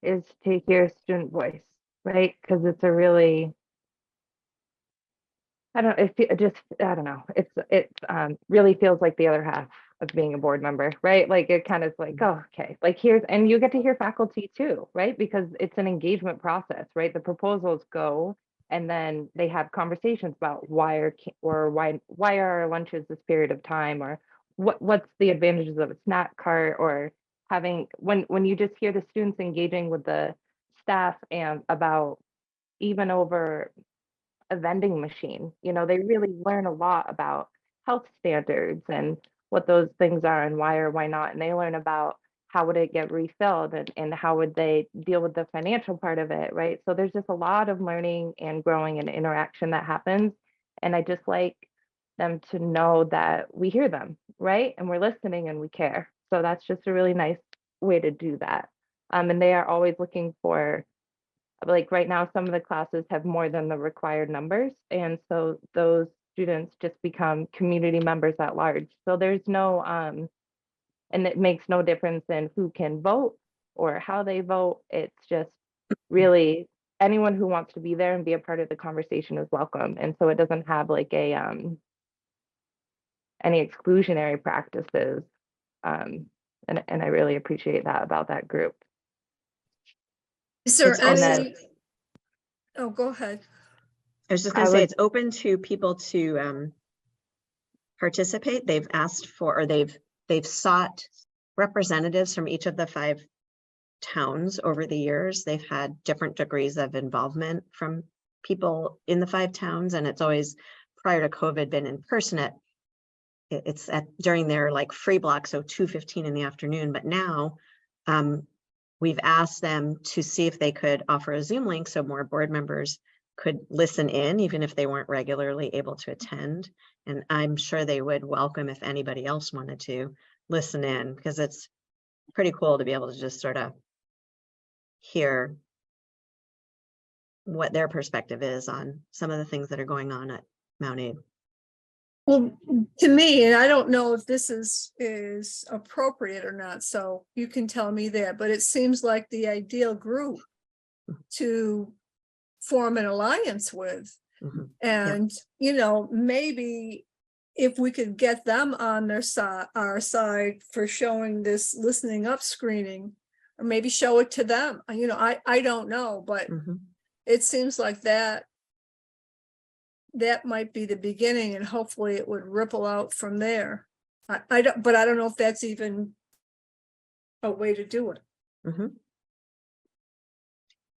Speaker 5: is to hear student voice, right? Because it's a really, I don't know. It really feels like the other half of being a board member, right? Like it kind of like, oh, okay, like and you get to hear faculty too, right? Because it's an engagement process, right? The proposals go, and then they have conversations about why are our lunches this period of time, or what's the advantages of a snack cart, or having when you just hear the students engaging with the staff and about even over a vending machine, they really learn a lot about health standards and what those things are and why or why not. And they learn about how would it get refilled and how would they deal with the financial part of it, right? So there's just a lot of learning and growing and interaction that happens. And I just like them to know that we hear them, right? And we're listening and we care. So that's just a really nice way to do that. And they are always looking for, like right now, some of the classes have more than the required numbers. And so those students just become community members at large. So there's no, and it makes no difference in who can vote or how they vote. It's just really anyone who wants to be there and be a part of the conversation is welcome. And so it doesn't have like any exclusionary practices. And I really appreciate that about that group.
Speaker 2: Is there
Speaker 1: It's also-
Speaker 2: any? Oh, go ahead.
Speaker 1: I was just going to say it's open to people to participate. They've asked for, or they've sought representatives from each of the 5 towns over the years. They've had different degrees of involvement from people in the 5 towns, and it's always, prior to COVID, been in person at, it's at during their like free block, so 2:15 in the afternoon. But now we've asked them to see if they could offer a Zoom link so more board members could listen in, even if they weren't regularly able to attend. And I'm sure they would welcome if anybody else wanted to listen in, because it's pretty cool to be able to just sort of hear what their perspective is on some of the things that are going on at Mount Abe.
Speaker 2: Well, to me, and I don't know if this is appropriate or not, so you can tell me that, but it seems like the ideal group to form an alliance with.
Speaker 1: Mhm.
Speaker 2: And, you know, maybe if we could get them on their side, our side for showing this listening up screening, or maybe show it to them, you know, I don't know, but
Speaker 1: Mhm.
Speaker 2: it seems like that might be the beginning, and hopefully it would ripple out from there. I don't, but I don't know if that's even a way to do it.
Speaker 1: Mhm.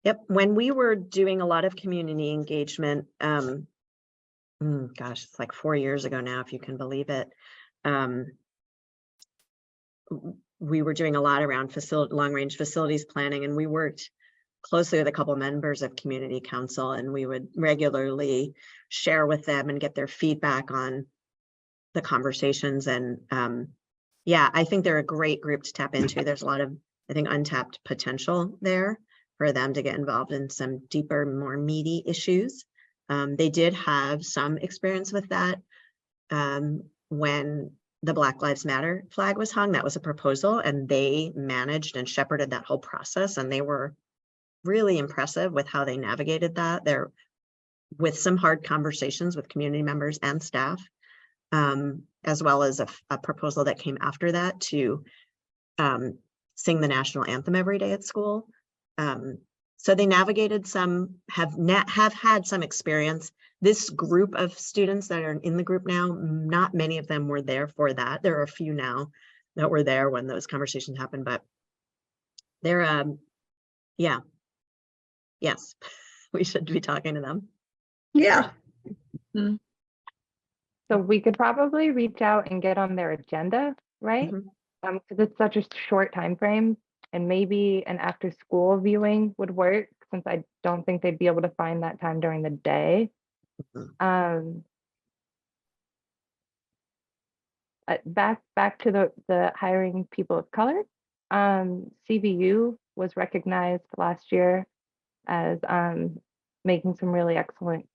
Speaker 1: Yep, when we were doing a lot of community engagement, gosh, it's like 4 years ago now, if you can believe it. We were doing a lot around long-range facilities planning, and we worked closely with a couple members of community council, and we would regularly share with them and get their feedback on the conversations. And yeah, I think they're a great group to tap into. There's a lot of, I think, untapped potential there for them to get involved in some deeper, more meaty issues. They did have some experience with that when the Black Lives Matter flag was hung. That was a proposal, and they managed and shepherded that whole process, and they were really impressive with how they navigated that. There, with some hard conversations with community members and staff, as well as a proposal that came after that to sing the national anthem every day at school. So they navigated some, have had some experience. This group of students that are in the group now, not many of them were there for that. There are a few now that were there when those conversations happened, but they're, yeah, yes, we should be talking to them.
Speaker 2: Yeah.
Speaker 5: So we could probably reach out and get on their agenda, right?
Speaker 1: Mhm.
Speaker 5: Because it's such a short time frame, and maybe an after school viewing would work, since I don't think they'd be able to find that time during the day. Back to the hiring people of color. CVU was recognized last year as making some really excellent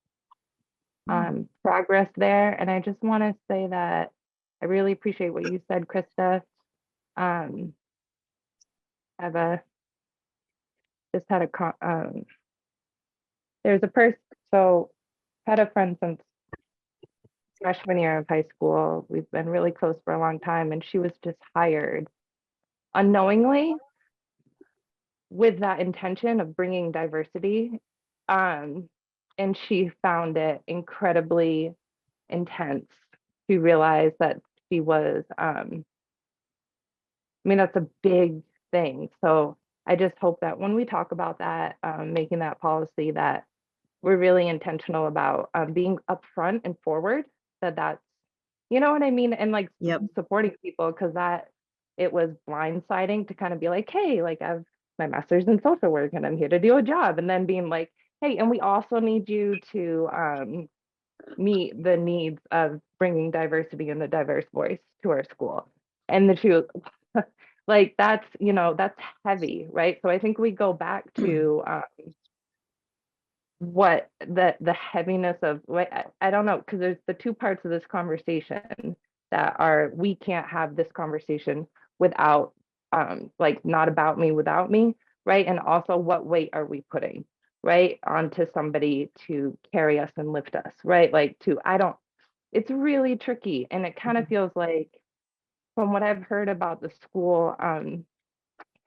Speaker 5: progress there. And I just want to say that I really appreciate what you said, Krista. I've just had a there's a person, so had a friend since freshman year of high school. We've been really close for a long time, and she was just hired unknowingly with that intention of bringing diversity. And she found it incredibly intense to realize that she was, I mean, that's a big thing. So I just hope that when we talk about that, making that policy, that we're really intentional about being upfront and forward, that's, you know what I mean? And like
Speaker 1: Yep.
Speaker 5: supporting people, because that it was blindsiding to kind of be like, hey, like I've my master's in social work and I'm here to do a job. And then being like, hey, and we also need you to meet the needs of bringing diversity and the diverse voice to our school. And the truth, like that's, you know, that's heavy, right? So I think we go back to what the heaviness of what I don't know, because there's the two parts of this conversation that are, we can't have this conversation without like not about me without me, right? And also what weight are we putting right onto somebody to carry us and lift us, right? Like to, I don't, it's really tricky. And it kind of feels like, from what I've heard about the school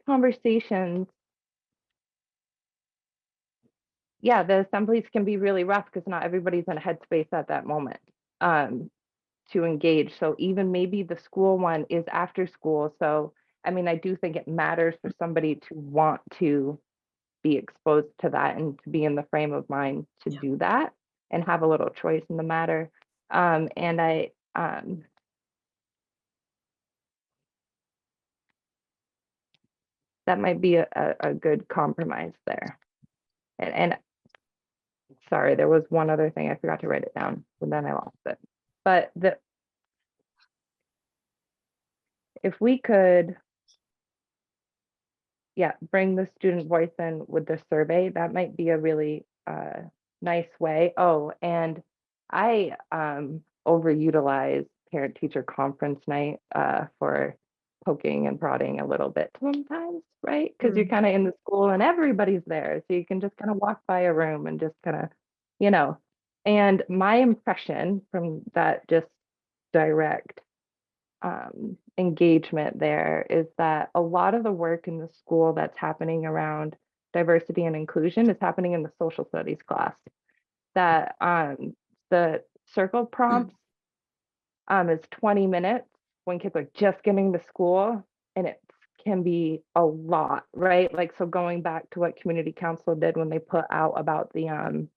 Speaker 5: conversations, yeah, the assemblies can be really rough because not everybody's in a headspace at that moment to engage. So even maybe the school one is after school. So, I mean, I do think it matters for somebody to want to be exposed to that and to be in the frame of mind to
Speaker 1: Yeah.
Speaker 5: do that and have a little choice in the matter. And I, that might be a good compromise there. And sorry, there was one other thing I forgot to write it down, and then I lost it. But if we could, yeah, bring the student voice in with the survey, that might be a really nice way. Oh, and I overutilize parent teacher conference night for poking and prodding a little bit sometimes, right? Because you're kind of in the school and everybody's there. So you can just kind of walk by a room and just kind of, you know, and my impression from that just direct engagement there is that a lot of the work in the school that's happening around diversity and inclusion is happening in the social studies class. That the circle prompts is 20 minutes when kids are just getting to school, and it can be a lot, right? Like, so going back to what community council did when they put out about the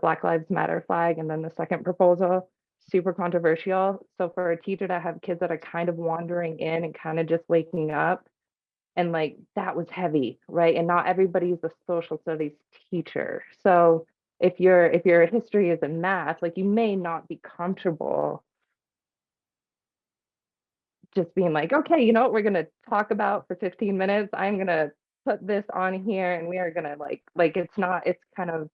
Speaker 5: Black Lives Matter flag, and then the second proposal, super controversial. So for a teacher to have kids that are kind of wandering in and kind of just waking up, and like that was heavy, right? And not everybody's a social studies teacher. So if your history is in math, like you may not be comfortable just being like, okay, you know what we're gonna talk about for 15 minutes. I'm gonna put this on here and we are gonna like it's not, it's kind of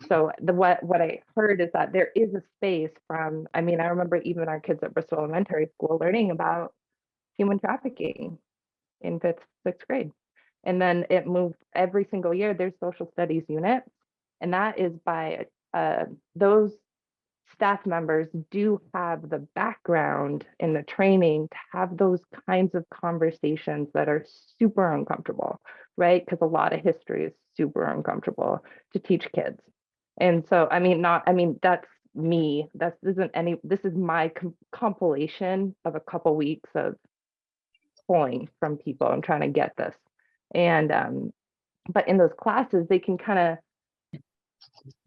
Speaker 5: so what I heard is that there is a space from, I mean, I remember even our kids at Bristol Elementary School learning about human trafficking in sixth grade. And then it moved every single year, there's social studies units. And that is by those staff members do have the background and the training to have those kinds of conversations that are super uncomfortable, right? Because a lot of history is super uncomfortable to teach kids. And so, I mean, that's me. This is my compilation of a couple weeks of pulling from people and trying to get this. And but in those classes, they can kind of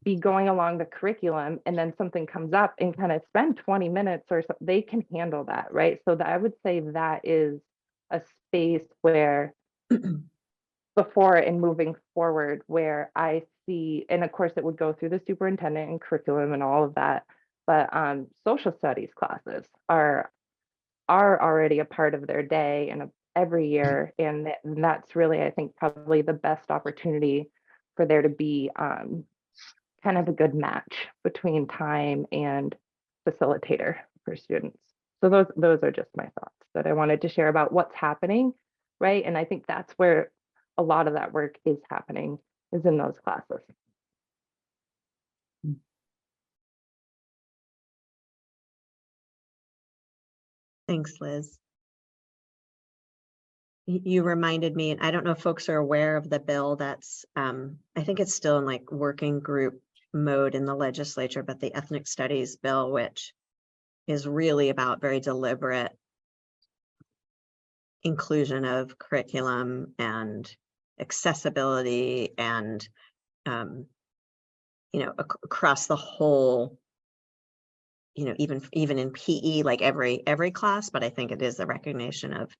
Speaker 5: be going along the curriculum, and then something comes up and kind of spend 20 minutes or so, they can handle that, right? So that I would say that is a space where before and moving forward where I see, and of course it would go through the superintendent and curriculum and all of that, but social studies classes are already a part of their day and every year, and that's really, I think, probably the best opportunity for there to be kind of a good match between time and facilitator for students. So those are just my thoughts that I wanted to share about what's happening, right? And I think that's where a lot of that work is happening, is in those classes.
Speaker 1: Thanks, Liz. You reminded me, and I don't know if folks are aware of the bill that's, I think it's still in like working group mode in the legislature, but the ethnic studies bill, which is really about very deliberate inclusion of curriculum and accessibility and, you know, across the whole, you know, even in PE, like every class, but I think it is the recognition of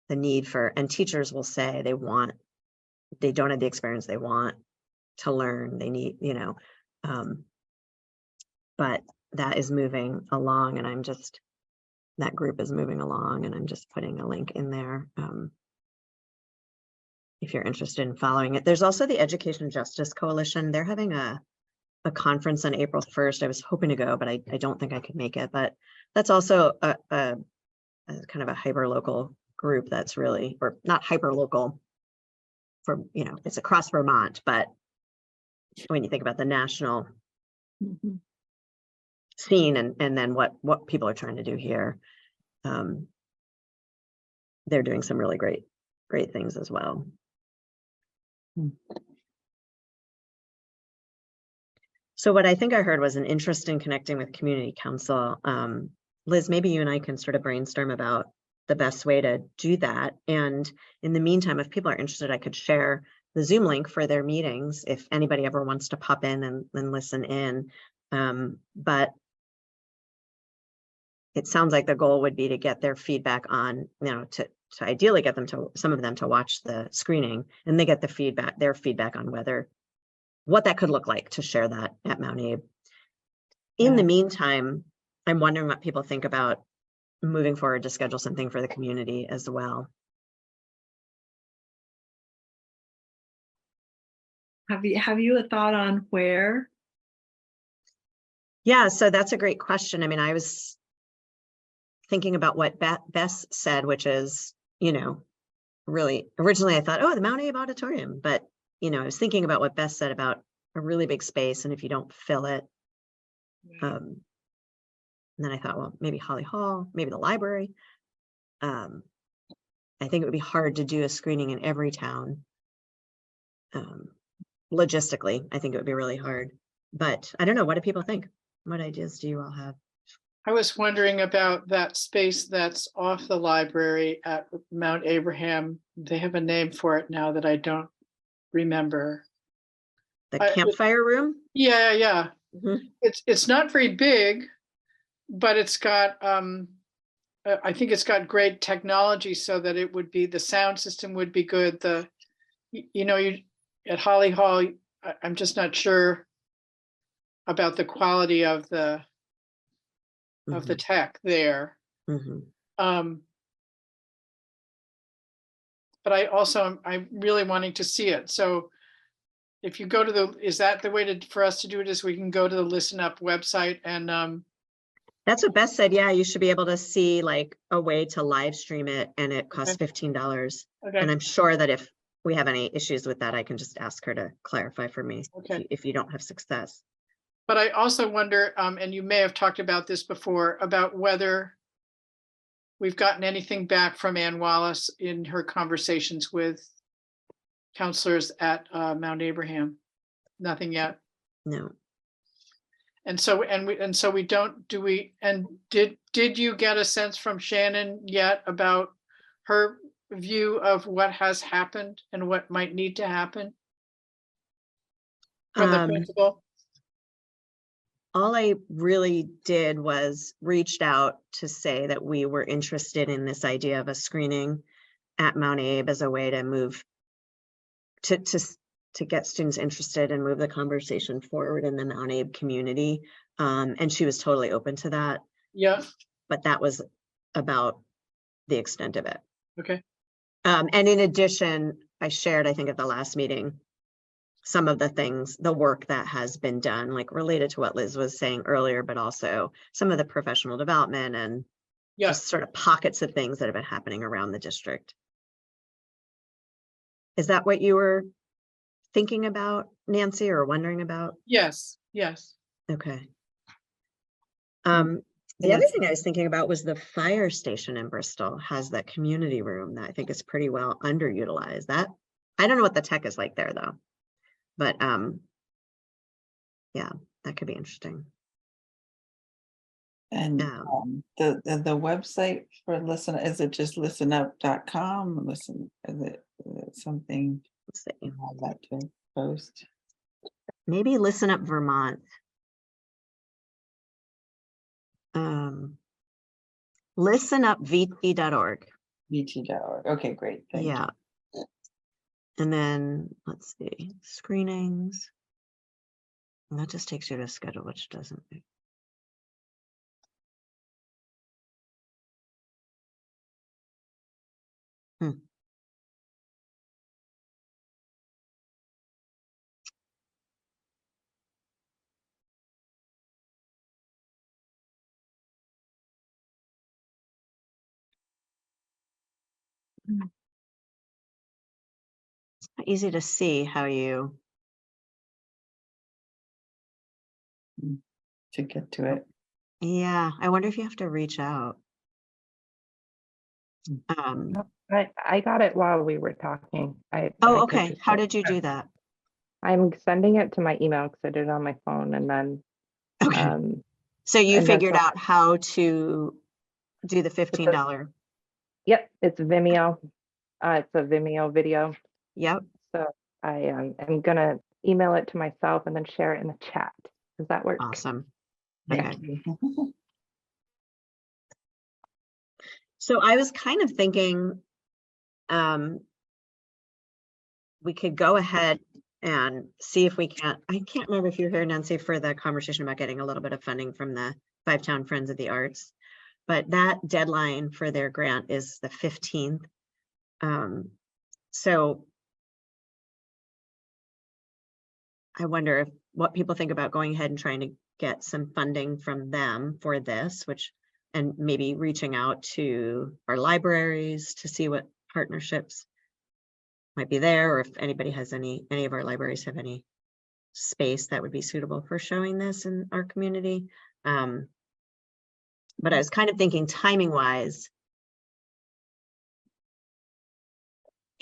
Speaker 1: the need for, and teachers will say they don't have the experience they want to learn, they need, you know, but that is moving along, and that group is moving along, and I'm just putting a link in there. If you're interested in following it. There's also the Education Justice Coalition. They're having a conference on April 1st. I was hoping to go, but I don't think I could make it, but that's also a kind of a hyper local group that's really, or not hyper local for, you know, it's across Vermont, but when you think about the national scene and then what people are trying to do here, they're doing some really great things as well. So what I think I heard was an interest in connecting with community council. Liz, maybe you and I can sort of brainstorm about the best way to do that. And in the meantime, if people are interested, I could share the Zoom link for their meetings if anybody ever wants to pop in and listen in. But it sounds like the goal would be to get their feedback on, to ideally get them to, some of them to watch the screening, and they get their feedback on what that could look like to share that at Mount Abe. In the meantime, I'm wondering what people think about moving forward to schedule something for the community as well.
Speaker 3: Have you a thought on where?
Speaker 1: Yeah, so that's a great question. I mean, I was thinking about what Bess said, which is, really, originally I thought, oh, the Mount Abe Auditorium, but, I was thinking about what Bess said about a really big space, and if you don't fill it, and then I thought, well, maybe Holly Hall, maybe the library. I think it would be hard to do a screening in every town. Logistically, I think it would be really hard, but I don't know. What do people think? What ideas do you all have?
Speaker 7: I was wondering about that space that's off the library at Mount Abraham. They have a name for it now that I don't remember.
Speaker 1: The campfire room?
Speaker 7: Yeah.
Speaker 1: Mhm.
Speaker 7: It's not very big, but it's got I think it's got great technology so that it would be, the sound system would be good. You at Holly Hall, I'm just not sure about the quality of the tech there.
Speaker 1: Mhm.
Speaker 7: But I'm really wanting to see it. So if you go to is that the way for us to do it, is we can go to the Listen Up website and
Speaker 1: That's what Beth said. Yeah, you should be able to see like a way to live stream it, and it costs
Speaker 7: Okay.
Speaker 1: $15.
Speaker 7: Okay.
Speaker 1: And I'm sure that if we have any issues with that, I can just ask her to clarify for me.
Speaker 7: Okay.
Speaker 1: If you don't have success.
Speaker 7: But I also wonder, and you may have talked about this before, about whether we've gotten anything back from Ann Wallace in her conversations with counselors at Mount Abraham. Nothing yet.
Speaker 1: No.
Speaker 7: And so we don't, did you get a sense from Shannon yet about her view of what has happened and what might need to happen from the principal?
Speaker 1: All I really did was reached out to say that we were interested in this idea of a screening at Mount Abe as a way to move to get students interested and move the conversation forward in the Mount Abe community. And she was totally open to that.
Speaker 7: Yeah.
Speaker 1: But that was about the extent of it.
Speaker 7: Okay.
Speaker 1: And in addition, I shared, I think at the last meeting, some of the work that has been done, like related to what Liz was saying earlier, but also some of the professional development and just sort of pockets of things that have been happening around the district. Is that what you were thinking about, Nancy, or wondering about?
Speaker 7: Yes.
Speaker 1: Okay. The other thing I was thinking about was the fire station in Bristol has that community room that I think is pretty well underutilized. That I don't know what the tech is like there though, but yeah, that could be interesting.
Speaker 4: And the website for Listen, is it just listenup.com? Is it something?
Speaker 1: Let's see.
Speaker 4: I'd like to post.
Speaker 1: Maybe Listen Up Vermont. listenupvt.org.
Speaker 4: VT.org. Okay, great. Thank you.
Speaker 1: And then let's see, screenings. And that just takes you to a schedule, which doesn't. It's not easy to see how you
Speaker 4: to get to it.
Speaker 1: Yeah, I wonder if you have to reach out.
Speaker 5: I got it while we were talking. I
Speaker 1: okay.
Speaker 5: just
Speaker 1: How did you do that?
Speaker 5: I'm sending it to my email because I did it on my phone, and then
Speaker 1: so you
Speaker 5: and
Speaker 1: figured out how to do the $15.
Speaker 5: Yep, it's Vimeo. It's a Vimeo video.
Speaker 1: Yep.
Speaker 5: So I am gonna email it to myself and then share it in the chat. Does that work?
Speaker 1: Awesome.
Speaker 4: Thank
Speaker 1: Okay.
Speaker 4: you.
Speaker 1: So I was kind of thinking, we could go ahead and see if we can't, I can't remember if you're here, Nancy, for the conversation about getting a little bit of funding from the Five Town Friends of the Arts. But that deadline for their grant is the 15th. So I wonder if what people think about going ahead and trying to get some funding from them for this, and maybe reaching out to our libraries to see what partnerships might be there, or if anybody has any of our libraries have any space that would be suitable for showing this in our community. But I was kind of thinking timing wise,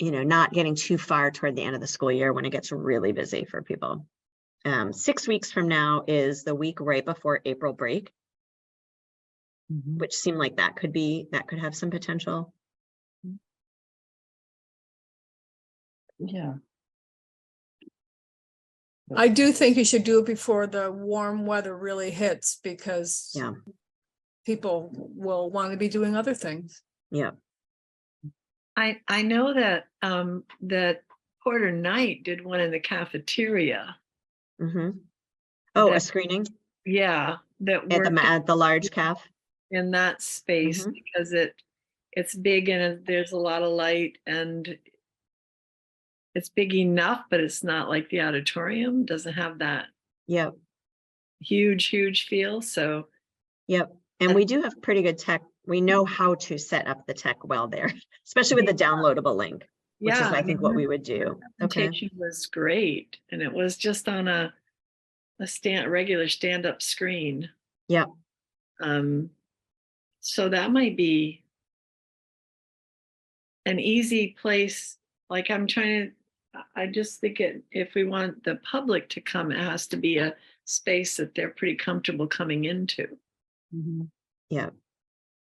Speaker 1: not getting too far toward the end of the school year when it gets really busy for people. 6 weeks from now is the week right before April break, which seemed like that could have some potential.
Speaker 4: Yeah.
Speaker 2: I do think you should do it before the warm weather really hits, because
Speaker 1: Yeah.
Speaker 2: people will want to be doing other things.
Speaker 1: Yeah.
Speaker 3: I know that that Porter Knight did one in the cafeteria.
Speaker 1: Mm-hmm. Oh, a
Speaker 3: That-
Speaker 1: screening
Speaker 3: Yeah, that
Speaker 1: at
Speaker 3: worked
Speaker 1: the large caf.
Speaker 3: in that space
Speaker 1: Mhm.
Speaker 3: because it's big and there's a lot of light and it's big enough, but it's not like the auditorium doesn't have that
Speaker 1: Yep.
Speaker 3: huge feel. So
Speaker 1: Yep. And we do have pretty good tech. We know how to set up the tech well there, especially with the downloadable link, which is
Speaker 3: yeah,
Speaker 1: I think what we would do. Okay.
Speaker 3: presentation was great, and it was just on a regular stand-up screen.
Speaker 1: Yep.
Speaker 3: So that might be an easy place. Like I just think if we want the public to come, it has to be a space that they're pretty comfortable coming into.
Speaker 1: Yeah.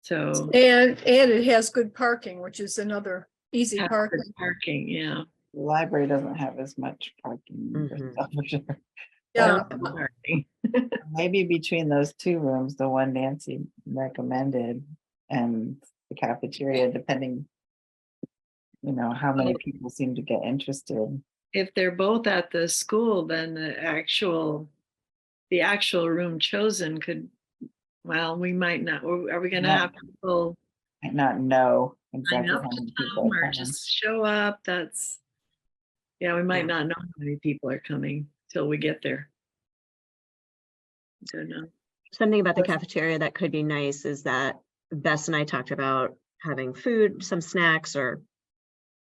Speaker 3: So
Speaker 2: And it has good parking, which is another easy
Speaker 3: have
Speaker 2: parking.
Speaker 3: good parking, yeah.
Speaker 4: The library doesn't have as much parking.
Speaker 1: Mhm.
Speaker 4: For sure.
Speaker 2: Yeah.
Speaker 3: Parking.
Speaker 4: Maybe between those two rooms, the one Nancy recommended and the cafeteria, depending, how many people seem to get interested.
Speaker 3: If they're both at the school, then the actual room chosen we might not. Are we going to
Speaker 4: Not-
Speaker 3: have people
Speaker 4: Might not know
Speaker 3: sign
Speaker 4: exactly
Speaker 3: up
Speaker 4: how
Speaker 3: to
Speaker 4: many people
Speaker 3: come
Speaker 4: are
Speaker 3: or
Speaker 4: coming.
Speaker 3: just show up? We might
Speaker 1: Yeah.
Speaker 3: not know how many people are coming till we get there. Don't know.
Speaker 1: Something about the cafeteria that could be nice is that Bess and I talked about having food, some snacks, or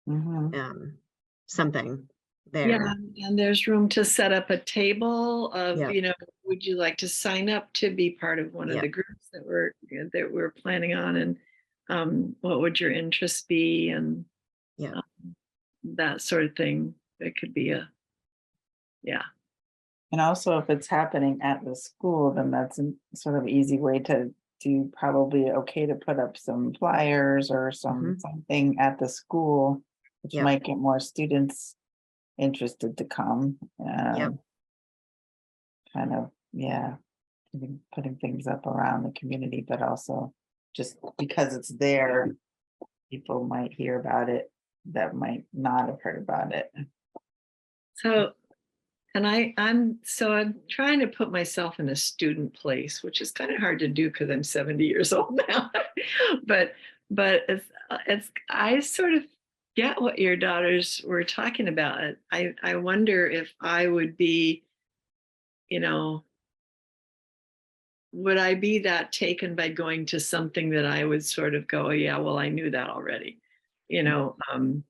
Speaker 4: Mhm.
Speaker 1: something there.
Speaker 3: Yeah, and there's room to set up a table of,
Speaker 1: Yeah.
Speaker 3: would you like to sign up to be part of one of
Speaker 1: Yeah.
Speaker 3: the groups that we're planning on, and what would your interests be, and
Speaker 1: Yeah.
Speaker 3: that sort of thing. It could be
Speaker 4: And also, if it's happening at the school, then that's a sort of easy way to do, probably okay to put up some flyers or something at the school, which
Speaker 1: Yep.
Speaker 4: might get more students interested to come.
Speaker 1: Yep.
Speaker 4: Kind of, putting things up around the community, but also just because it's there, people might hear about it that might not have heard about it.
Speaker 3: so. And I'm trying to put myself in a student place, which is kind of hard to do because I'm 70 years old now. but I sort of get what your daughters were talking about. I wonder if I would be, would I be that taken by going to something that I would sort of go, yeah, well, I knew that already, and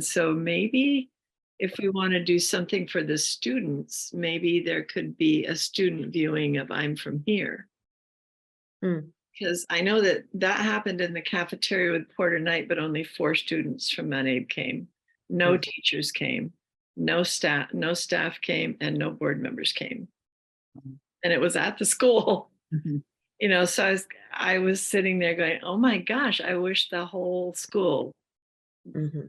Speaker 3: so maybe if we want to do something for the students, maybe there could be a student viewing of I'm From Here. Because I know that happened in the cafeteria with Porter Knight, but only 4 students from Mount Abe came. No teachers came, no staff came, and no board members came. And it was at the school. So I was sitting there going, oh my gosh, I wish the whole school
Speaker 1: Mhm.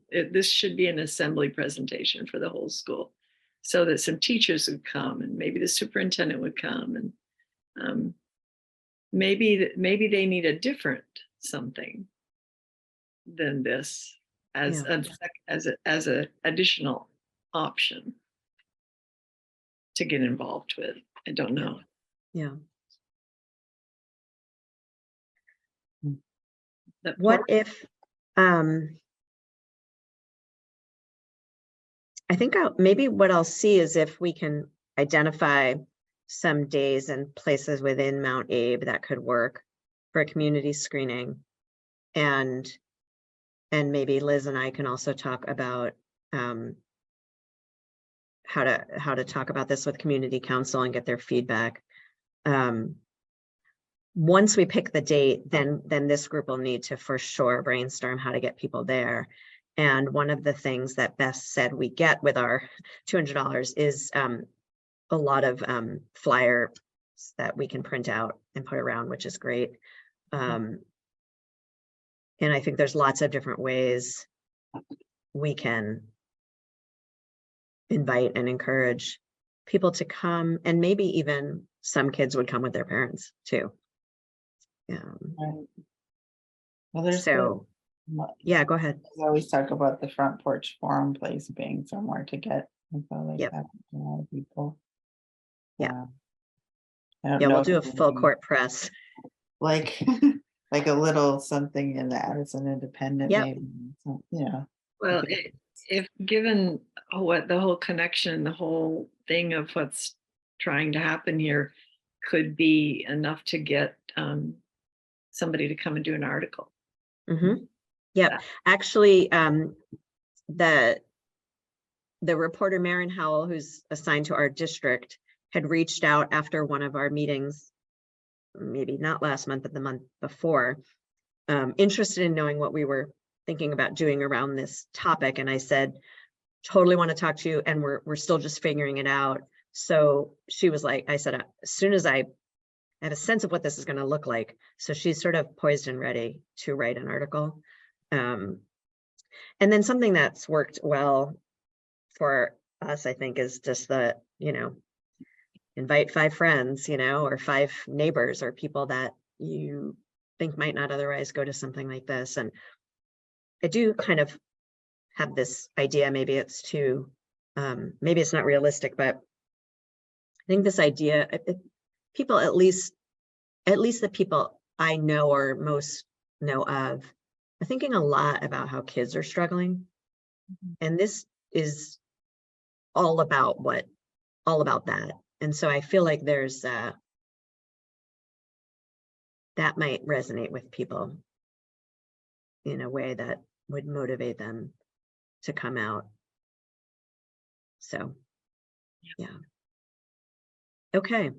Speaker 3: this should be an assembly presentation for the whole school, so that some teachers would come and maybe the superintendent would come, and maybe they need a different something than this as a additional option to get involved with. I don't know.
Speaker 1: Yeah.
Speaker 3: That
Speaker 1: What
Speaker 3: poor-
Speaker 1: if, I think maybe what I'll see is if we can identify some days and places within Mount Abe that could work for a community screening. And maybe Liz and I can also talk about how to talk about this with community council and get their feedback. Once we pick the date, then this group will need to for sure brainstorm how to get people there. And one of the things that Beth said we get with our $200 is a lot of flyers that we can print out and put around, which is great. And I think there's lots of different ways we can invite and encourage people to come, and maybe even some kids would come with their parents too.
Speaker 4: Right. Well, there's
Speaker 1: So, yeah, go ahead.
Speaker 4: I always talk about the front porch forum place being somewhere to get info like
Speaker 1: Yep.
Speaker 4: that to a lot of people.
Speaker 1: Yeah.
Speaker 4: I don't
Speaker 1: Yeah,
Speaker 4: know
Speaker 1: we'll
Speaker 4: if
Speaker 1: do a
Speaker 4: there's
Speaker 1: full
Speaker 4: any,
Speaker 1: court press.
Speaker 4: like like a little something in the Addison Independent,
Speaker 1: Yep.
Speaker 4: maybe. So, yeah.
Speaker 3: Well,
Speaker 4: Okay.
Speaker 3: if given what the whole connection, the whole thing of what's trying to happen here could be enough to get somebody to come and do an article.
Speaker 1: Mm-hmm. Yeah, actually, the reporter Maren Howell, who's assigned to our district, had reached out after one of our meetings, maybe not last month, but the month before, interested in knowing what we were thinking about doing around this topic. And I said, totally want to talk to you, and we're still just figuring it out. So she was like, I said, as soon as I have a sense of what this is going to look like. So she's sort of poised and ready to write an article. And then something that's worked well for us, I think, is just the, invite 5 friends, or 5 neighbors or people that you think might not otherwise go to something like this. And I do kind of have this idea, maybe it's too, maybe it's not realistic, but I think this idea, people, at least the people I know or most know of, are thinking a lot about how kids are struggling. And this is all about that. And so I feel like there's that might resonate with people in a way that would motivate them to come out. So, yeah. Okay.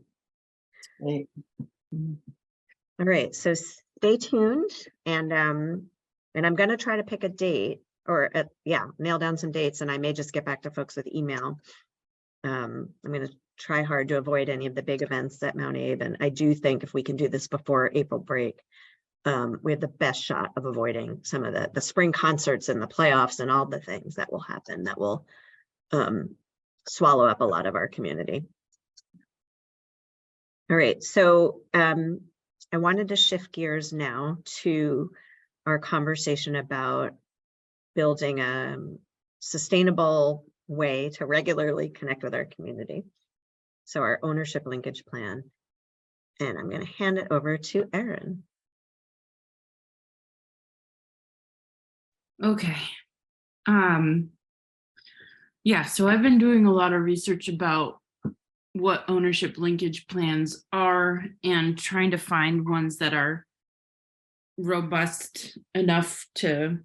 Speaker 4: Great.
Speaker 1: All right. So stay tuned, and I'm going to try to pick a date, or nail down some dates, and I may just get back to folks with email. I'm going to try hard to avoid any of the big events at Mount Abe, and I do think if we can do this before April break, we have the best shot of avoiding some of the spring concerts and the playoffs and all the things that will happen that will swallow up a lot of our community. All right, so I wanted to shift gears now to our conversation about building a sustainable way to regularly connect with our community. So our ownership linkage plan. And I'm going to hand it over to Erin.
Speaker 8: Okay. Yeah, so I've been doing a lot of research about what ownership linkage plans are and trying to find ones that are robust enough to,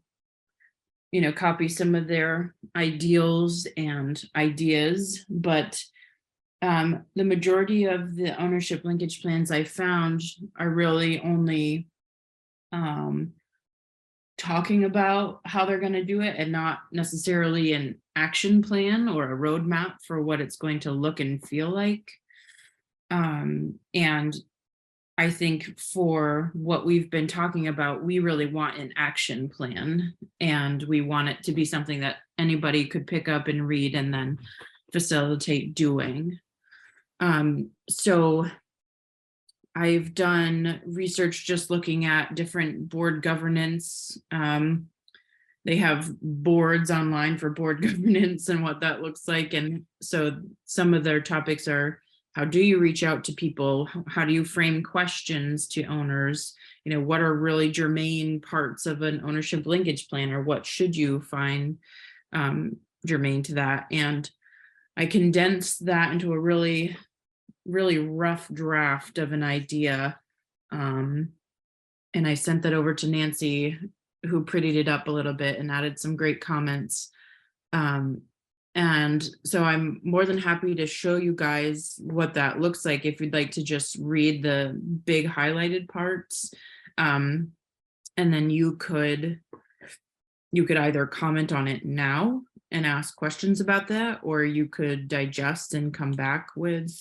Speaker 8: copy some of their ideals and ideas. But the majority of the ownership linkage plans I found are really only talking about how they're going to do it and not necessarily an action plan or a roadmap for what it's going to look and feel like. And I think for what we've been talking about, we really want an action plan, and we want it to be something that anybody could pick up and read and then facilitate doing. So I've done research just looking at different board governance. They have boards online for board governance and what that looks like. And so some of their topics are, how do you reach out to people? How do you frame questions to owners? You know, what are really germane parts of an ownership linkage plan, or what should you find germane to that? And I condensed that into a really rough draft of an idea. And I sent that over to Nancy, who prettied it up a little bit and added some great comments. And so I'm more than happy to show you guys what that looks like if you'd like to just read the big highlighted parts. And then you could either comment on it now and ask questions about that, or you could digest and come back with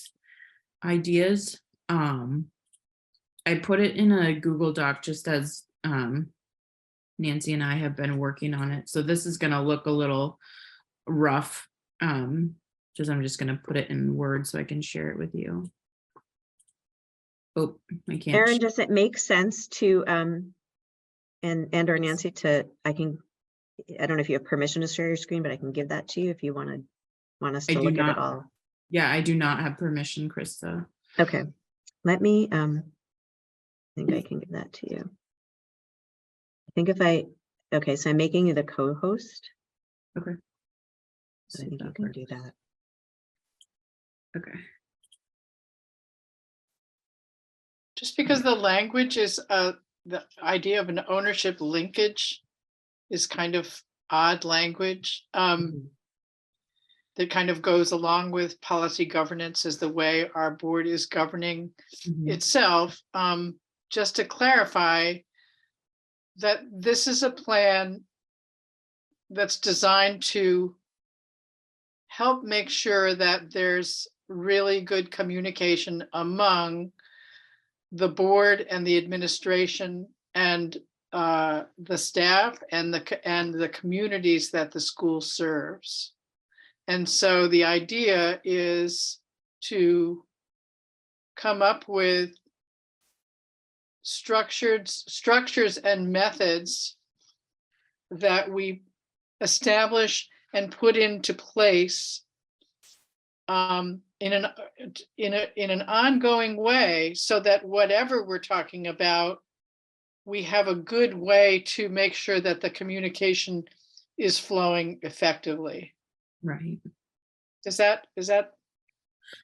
Speaker 8: ideas. I put it in a Google Doc just as Nancy and I have been working on it. So this is going to look a little rough. I'm just going to put it in Word so I can share it with you. Oh, I can't.
Speaker 1: Erin, does it make sense to and or Nancy I don't know if you have permission to share your screen, but I can give that to you if you want us to look at it all.
Speaker 8: Yeah, I do not have permission, Krista.
Speaker 1: Okay, let me I think I can give that to you. I think okay, so I'm making you the co-host.
Speaker 8: Okay.
Speaker 1: So I think you can do that.
Speaker 8: Okay.
Speaker 7: Just because the language is the idea of an ownership linkage is kind of odd language that kind of goes along with policy governance as the way our board is governing itself. Just to clarify that this is a plan that's designed to help make sure that there's really good communication among the board and the administration and the staff and the communities that the school serves. And so the idea is to come up with structures and methods that we establish and put into place in an ongoing way, so that whatever we're talking about, we have a good way to make sure that the communication is flowing effectively.
Speaker 8: Right.
Speaker 7: Is that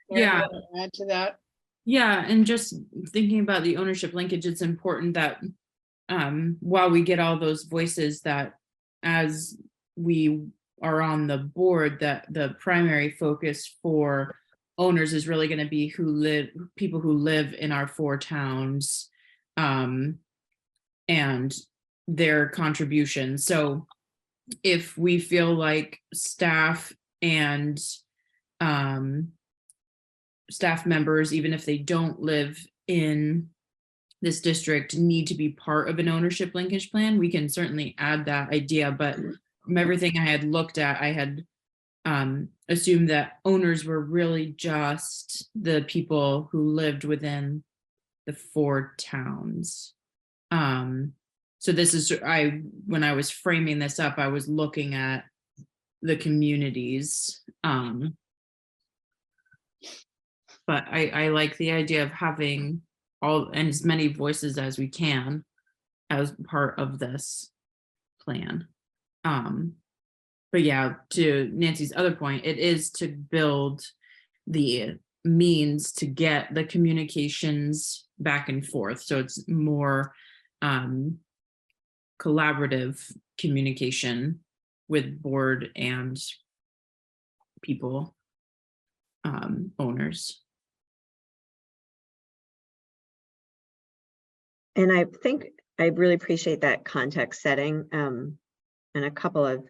Speaker 8: Yeah.
Speaker 7: add to that?
Speaker 8: Yeah, and just thinking about the ownership linkage, it's important that while we get all those voices, that as we are on the board, that the primary focus for owners is really going to be people who live in our 4 towns, and their contributions. So if we feel like staff and staff members, even if they don't live in this district, need to be part of an ownership linkage plan, we can certainly add that idea. But from everything I had looked at, I had assumed that owners were really just the people who lived within the 4 towns. So this is, when I was framing this up, I was looking at the communities. But I like the idea of having as many voices as we can as part of this plan. But yeah, to Nancy's other point, it is to build the means to get the communications back and forth. So it's more collaborative communication with board and people, owners.
Speaker 1: And I think I really appreciate that context setting, and a couple of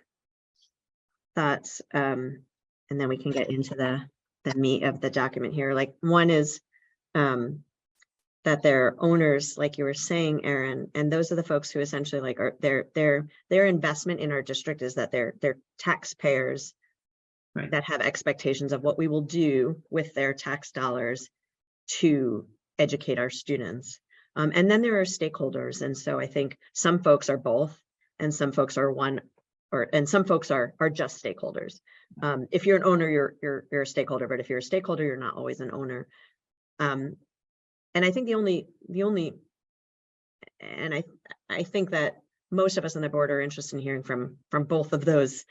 Speaker 1: thoughts, and then we can get into the meat of the document here. Like, one is the that they're owners, like you were saying, Erin, and those are the folks who essentially like are their investment in our district is that they're taxpayers
Speaker 8: Right.
Speaker 1: that have expectations of what we will do with their tax dollars to educate our students. And then there are stakeholders. And so I think some folks are both, and some folks are one, and some folks are just stakeholders. If you're an owner, you're a stakeholder, but if you're a stakeholder, you're not always an owner. And I think the only, and I think that most of us on the board are interested in hearing from both of those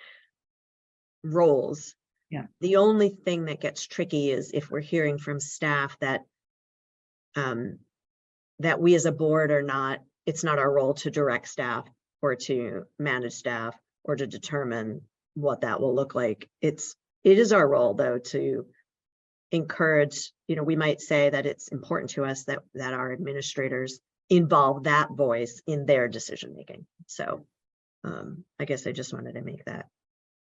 Speaker 1: roles.
Speaker 8: Yeah.
Speaker 1: The only thing that gets tricky is if we're hearing from staff that that we as a board are not, it's not our role to direct staff or to manage staff or to determine what that will look like. It is our role though to encourage, we might say that it's important to us that our administrators involve that voice in their decision making. So I guess I just wanted to make that.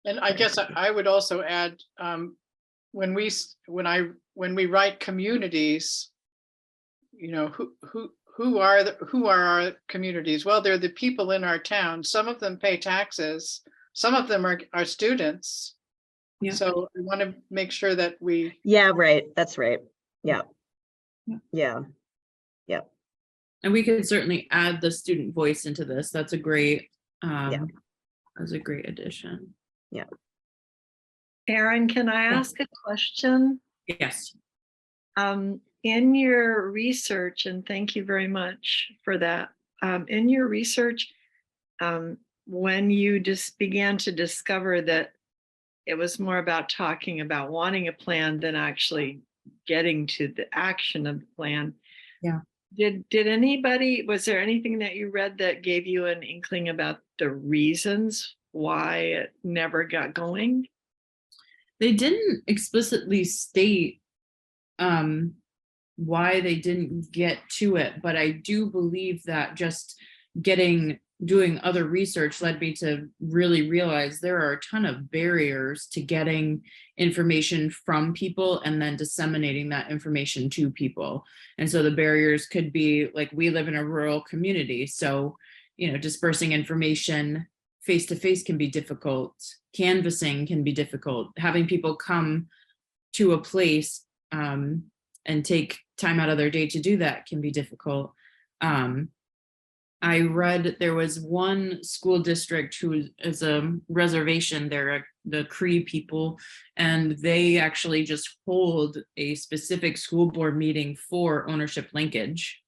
Speaker 7: And I guess I would also add, when we write communities, who are our communities? Well, they're the people in our town. Some of them pay taxes. Some of them are students.
Speaker 8: Yeah.
Speaker 7: So we want to make sure that we.
Speaker 1: Yeah, right. That's right. Yeah.
Speaker 8: Yeah.
Speaker 1: Yeah.
Speaker 8: And we can certainly add the student voice into this. That's a great, that's a great addition.
Speaker 1: Yeah.
Speaker 3: Erin, can I ask a question?
Speaker 8: Yes.
Speaker 3: In your research, and thank you very much for that. In your research, when you just began to discover that it was more about talking about wanting a plan than actually getting to the action of the plan.
Speaker 8: Yeah.
Speaker 3: Was there anything that you read that gave you an inkling about the reasons why it never got going?
Speaker 8: They didn't explicitly state why they didn't get to it, but I do believe that just doing other research led me to really realize there are a ton of barriers to getting information from people and then disseminating that information to people. And so the barriers could be like, we live in a rural community, so dispersing information face to face can be difficult. Canvassing can be difficult. Having people come to a place and take time out of their day to do that can be difficult. I read there was one school district who is a reservation. They're the Cree people, and they actually just hold a specific school board meeting for ownership linkage.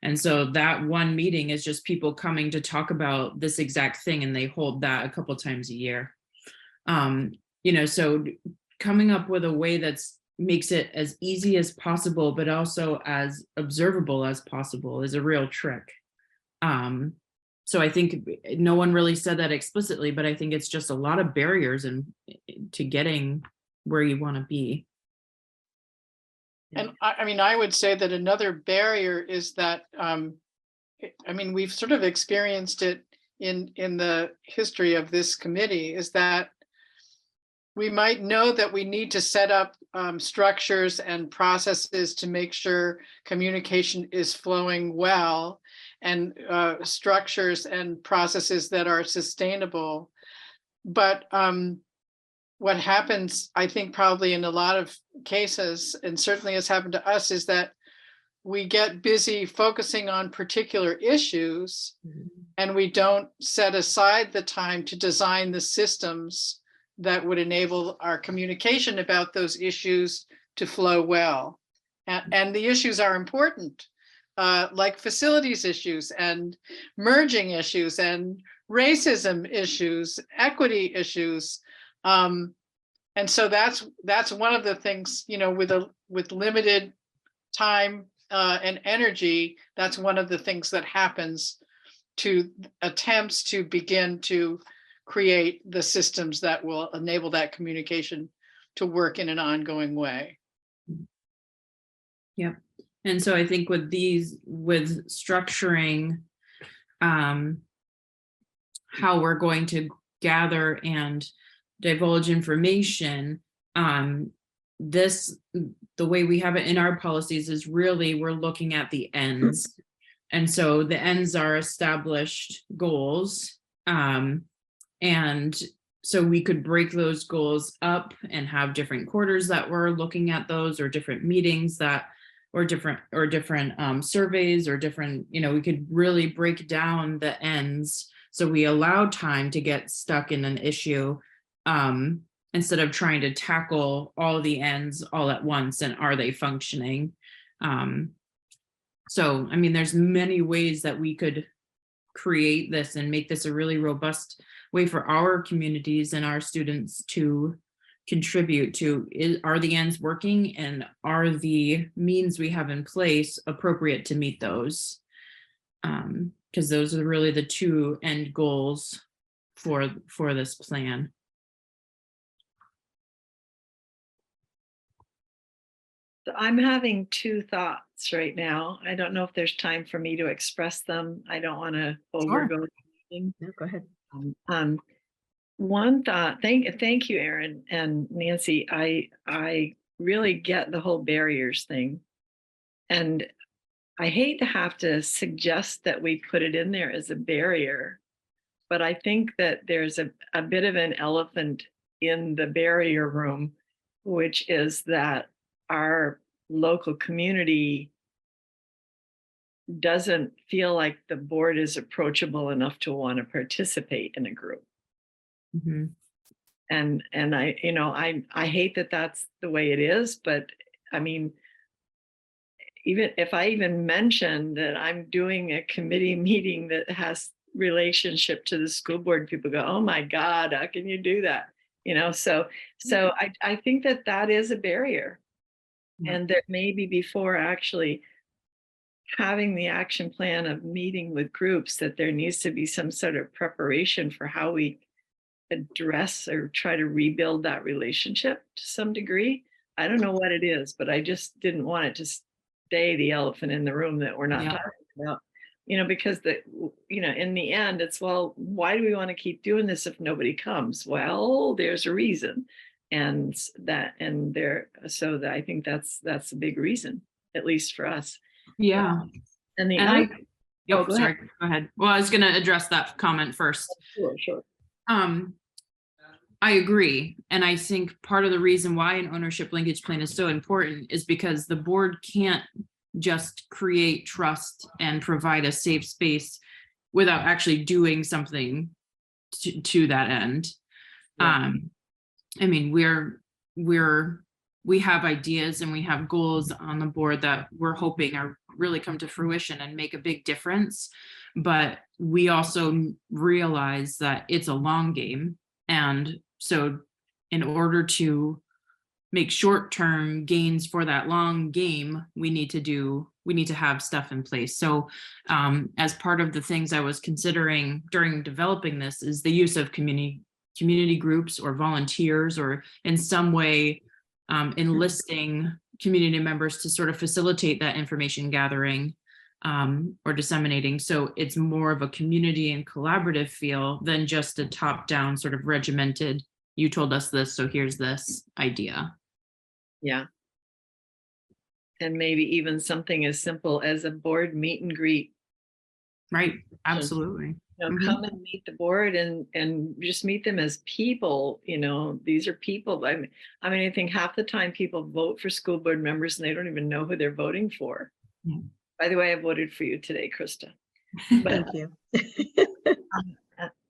Speaker 8: And so that one meeting is just people coming to talk about this exact thing, and they hold that a couple times a year. So coming up with a way that's makes it as easy as possible, but also as observable as possible is a real trick. So I think no one really said that explicitly, but I think it's just a lot of barriers to getting where you want to be.
Speaker 7: And I would say that another barrier is that, we've sort of experienced it in the history of this committee, is that we might know that we need to set up structures and processes to make sure communication is flowing well, and structures and processes that are sustainable. But what happens, I think probably in a lot of cases, and certainly has happened to us, is that we get busy focusing on particular issues, and we don't set aside the time to design the systems that would enable our communication about those issues to flow well. And the issues are important, like facilities issues and merging issues and racism issues, equity issues. And so that's one of the things, with limited time and energy, that's one of the things that happens to attempts to begin to create the systems that will enable that communication to work in an ongoing way.
Speaker 8: Yep. And so I think with structuring how we're going to gather and divulge information, this, the way we have it in our policies is really, we're looking at the ends. And so the ends are established goals. And so we could break those goals up and have different quarters that we're looking at those, or different meetings that, or different surveys, or different, we could really break down the ends. So we allow time to get stuck in an issue, instead of trying to tackle all the ends all at once, and are they functioning? So, I mean, there's many ways that we could create this and make this a really robust way for our communities and our students to contribute to. Are the ends working, and are the means we have in place appropriate to meet those? Because those are really the two end goals for this plan.
Speaker 3: So I'm having two thoughts right now. I don't know if there's time for me to express them. I don't want to overgo the meeting.
Speaker 1: No, go ahead.
Speaker 3: One thought, thank you, Erin and Nancy. I really get the whole barriers thing. And I hate to have to suggest that we put it in there as a barrier, but I think that there's a bit of an elephant in the barrier room, which is that our local community doesn't feel like the board is approachable enough to want to participate in a group.
Speaker 8: Mm-hmm.
Speaker 3: And I hate that that's the way it is, but I mean, even if I even mention that I'm doing a committee meeting that has relationship to the school board, people go, "Oh my God, how can you do that?" So I think that is a barrier.
Speaker 8: Yeah.
Speaker 3: And that maybe before actually having the action plan of meeting with groups, that there needs to be some sort of preparation for how we address or try to rebuild that relationship to some degree. I don't know what it is, but I just didn't want it to stay the elephant in the room that we're not talking about, because in the end, it's, well, why do we want to keep doing this if nobody comes? Well, there's a reason. So that I think that's a big reason, at least for us.
Speaker 8: Yeah.
Speaker 3: And the
Speaker 8: And
Speaker 3: other,
Speaker 8: go
Speaker 3: go ahead.
Speaker 8: ahead. Well, I was going to address that comment first.
Speaker 3: Sure.
Speaker 8: I agree. And I think part of the reason why an ownership linkage plan is so important is because the board can't just create trust and provide a safe space without actually doing something to that end.
Speaker 3: Yeah.
Speaker 8: I mean, we have ideas and we have goals on the board that we're hoping are really come to fruition and make a big difference. But we also realize that it's a long game. And so in order to make short-term gains for that long game, we need to have stuff in place. So as part of the things I was considering during developing this is the use of community groups or volunteers, or in some way enlisting community members to sort of facilitate that information gathering or disseminating. So it's more of a community and collaborative feel than just a top-down sort of regimented, you told us this, so here's this idea.
Speaker 3: Yeah. And maybe even something as simple as a board meet and greet.
Speaker 8: Right, absolutely.
Speaker 3: Come and meet the board and just meet them as people. These are people. I mean, I think half the time people vote for school board members and they don't even know who they're voting for.
Speaker 8: Yeah.
Speaker 3: By the way, I voted for you today, Krista.
Speaker 1: Thank you.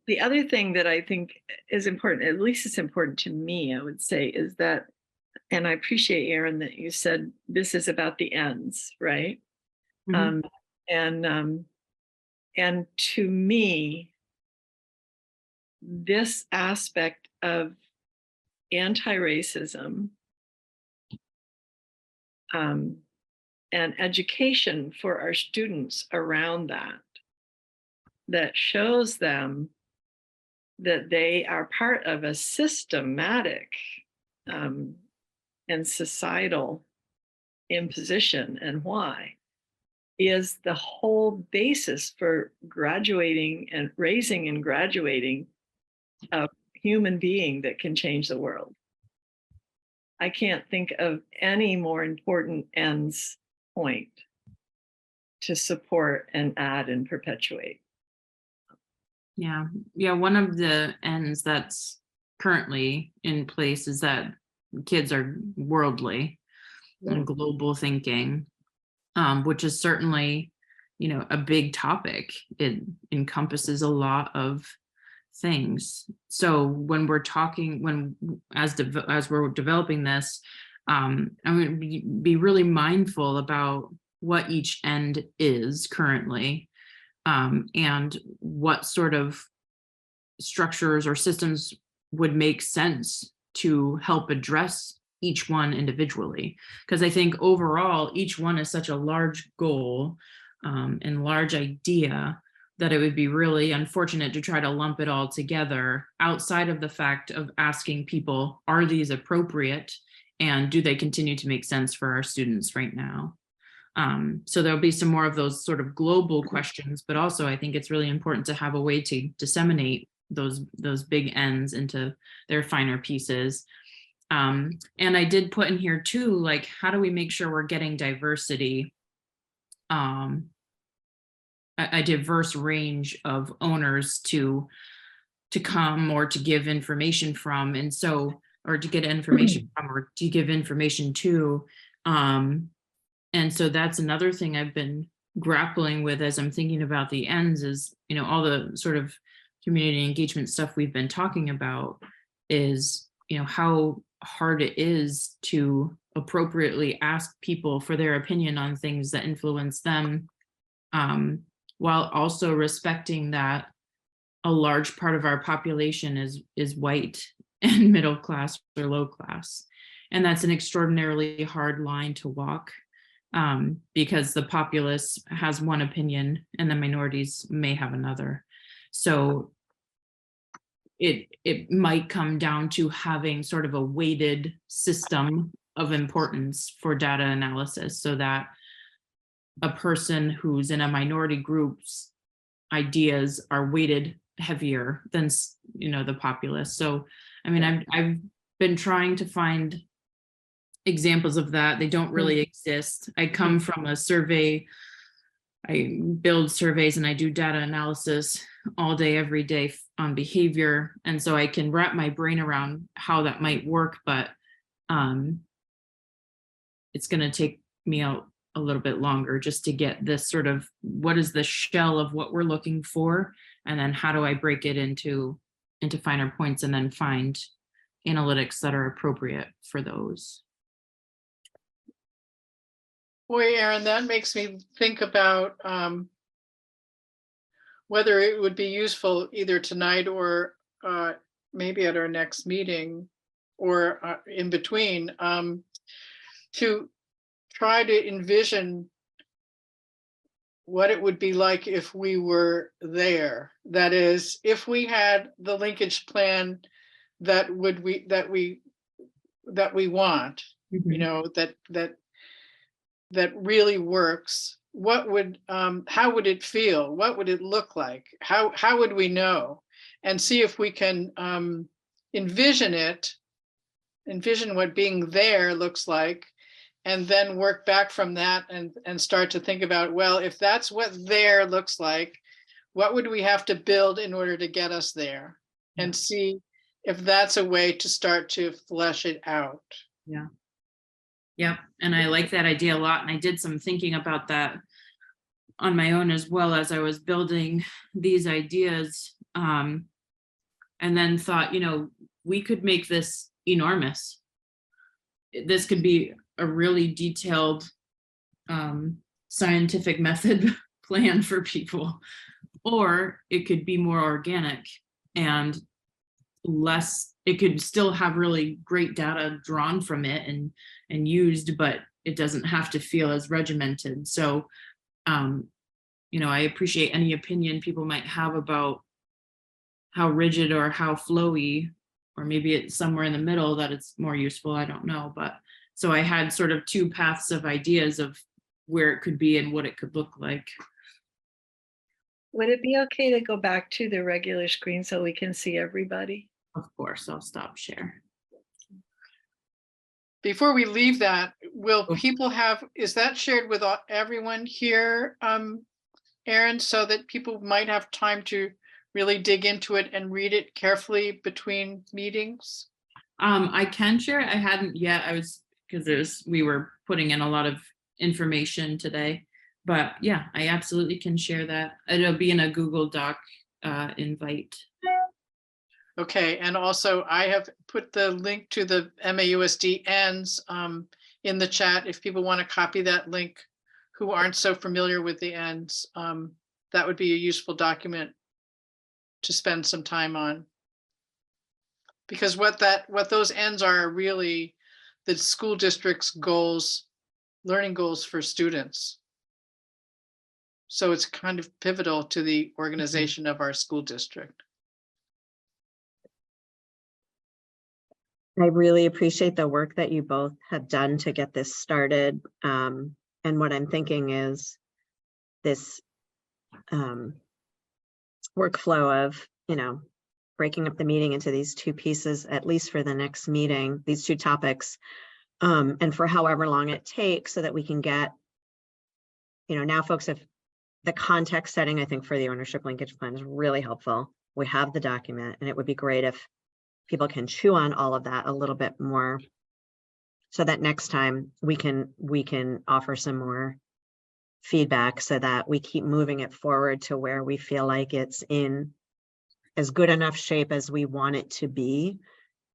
Speaker 3: The other thing that I think is important, at least it's important to me, I would say, is that, and I appreciate, Erin, that you said this is about the ends, right?
Speaker 8: Mhm.
Speaker 3: And to me, this aspect of anti-racism and education for our students around that shows them that they are part of a systematic and societal imposition, and why, is the whole basis for graduating and raising and graduating a human being that can change the world. I can't think of any more important ends point to support and add and perpetuate.
Speaker 8: Yeah, yeah, one of the ends that's currently in place is that kids are worldly and global thinking, which is certainly, you know, a big topic. It encompasses a lot of things. So when we're talking, as we're developing this, I'm going to be really mindful about what each end is currently, and what sort of structures or systems would make sense to help address each one individually. Because I think overall, each one is such a large goal, and large idea, that it would be really unfortunate to try to lump it all together outside of the fact of asking people, are these appropriate? And do they continue to make sense for our students right now? So there'll be some more of those sort of global questions, but also I think it's really important to have a way to disseminate those big ends into their finer pieces. And I did put in here too, like, how do we make sure we're getting diversity? A diverse range of owners to come or to give information from, and so, or to get information from, or to give information to. And so that's another thing I've been grappling with as I'm thinking about the ends is, you know, all the sort of community engagement stuff we've been talking about is, you know, how hard it is to appropriately ask people for their opinion on things that influence them, while also respecting that a large part of our population is white and middle class or low class. And that's an extraordinarily hard line to walk, because the populace has one opinion and the minorities may have another. So it might come down to having sort of a weighted system of importance for data analysis, so that a person who's in a minority group's ideas are weighted heavier than, you know, the populace. So, I mean, I've been trying to find examples of that. They don't really exist. I come from a survey, I build surveys and I do data analysis all day, every day on behavior. And so I can wrap my brain around how that might work, but it's going to take me out a little bit longer just to get this sort of, what is the shell of what we're looking for? And then how do I break it into finer points and then find analytics that are appropriate for those.
Speaker 7: Boy, Aaron, that makes me think about whether it would be useful either tonight or maybe at our next meeting or in between, to try to envision what it would be like if we were there. That is, if we had the linkage plan that we want, you know, that really works, what would how would it feel? What would it look like? How would we know? And see if we can envision what being there looks like, and then work back from that and start to think about, well, if that's what there looks like, what would we have to build in order to get us there? And see if that's a way to start to flesh it out.
Speaker 8: Yeah. Yep. And I like that idea a lot. And I did some thinking about that on my own as well as I was building these ideas. And then thought, you know, we could make this enormous. This could be a really detailed scientific method plan for people, or it could be more organic and less, it could still have really great data drawn from it and used, but it doesn't have to feel as regimented. So, you know, I appreciate any opinion people might have about how rigid or how flowy, or maybe it's somewhere in the middle that it's more useful. I don't know. But so I had sort of two paths of ideas of where it could be and what it could look like.
Speaker 9: Would it be okay to go back to the regular screen so we can see everybody?
Speaker 8: Of course, I'll stop share.
Speaker 7: before we leave that, will
Speaker 8: Oh.
Speaker 7: people have, is that shared with everyone here, Aaron, so that people might have time to really dig into it and read it carefully between meetings?
Speaker 8: I can share it. I hadn't yet. Because we were putting in a lot of information today. But yeah, I absolutely can share that. It'll be in a Google Doc invite.
Speaker 7: Okay, and also I have put the link to the MAUSD ends in the chat. If people want to copy that link who aren't so familiar with the ends, that would be a useful document to spend some time on. Because what those ends are really the school district's goals, learning goals for students. So it's kind of pivotal to the organization of our school district.
Speaker 1: I really appreciate the work that you both have done to get this started. And what I'm thinking is this workflow of, breaking up the meeting into these two pieces, at least for the next meeting, these two topics, and for however long it takes, so that we can get, now folks have the context setting, I think, for the ownership linkage plan is really helpful. We have the document, and it would be great if people can chew on all of that a little bit more, so that next time we can offer some more feedback, so that we keep moving it forward to where we feel like it's in as good enough shape as we want it to be.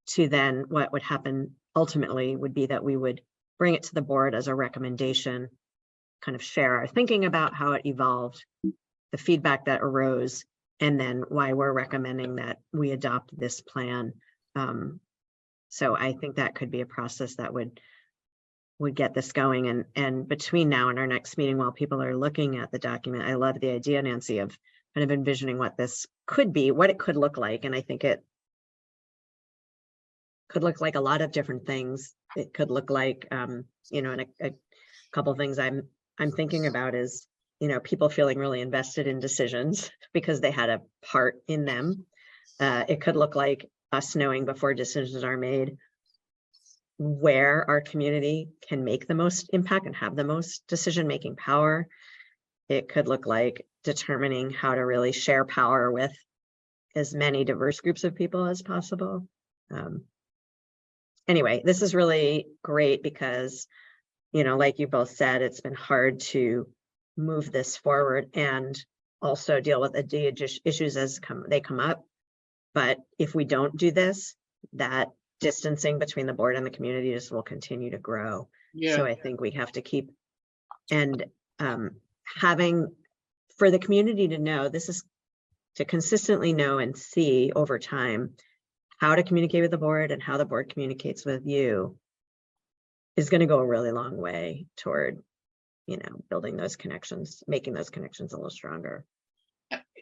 Speaker 1: To then what would happen ultimately would be that we would bring it to the board as a recommendation, kind of share our thinking about how it evolved, the feedback that arose, and then why we're recommending that we adopt this plan. So I think that could be a process that would get this going. And between now and our next meeting, while people are looking at the document, I love the idea, Nancy, of kind of envisioning what this could be, what it could look like. And I think it could look like a lot of different things. It could look like, and a couple of things I'm thinking about is, people feeling really invested in decisions because they had a part in them. It could look like us knowing before decisions are made where our community can make the most impact and have the most decision-making power. It could look like determining how to really share power with as many diverse groups of people as possible. Anyway, this is really great because, like you both said, it's been hard to move this forward and also deal with the issues as they come up. But if we don't do this, that distancing between the board and the community just will continue to grow.
Speaker 7: Yeah.
Speaker 1: So I think we have to keep, and having, for the community to know, this is to consistently know and see over time how to communicate with the board and how the board communicates with you is going to go a really long way toward, building those connections, making those connections a little stronger.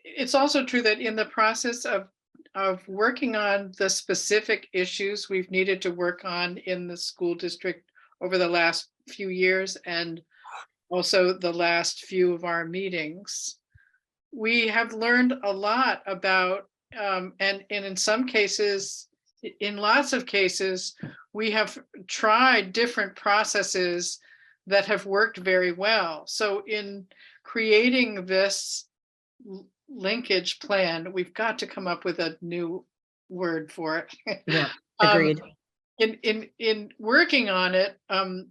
Speaker 7: It's also true that in the process of working on the specific issues we've needed to work on in the school district over the last few years, and also the last few of our meetings, we have learned a lot about, and in some cases, in lots of cases, we have tried different processes that have worked very well. So in creating this linkage plan, we've got to come up with a new word for it.
Speaker 1: Yeah, agreed.
Speaker 7: In working on it,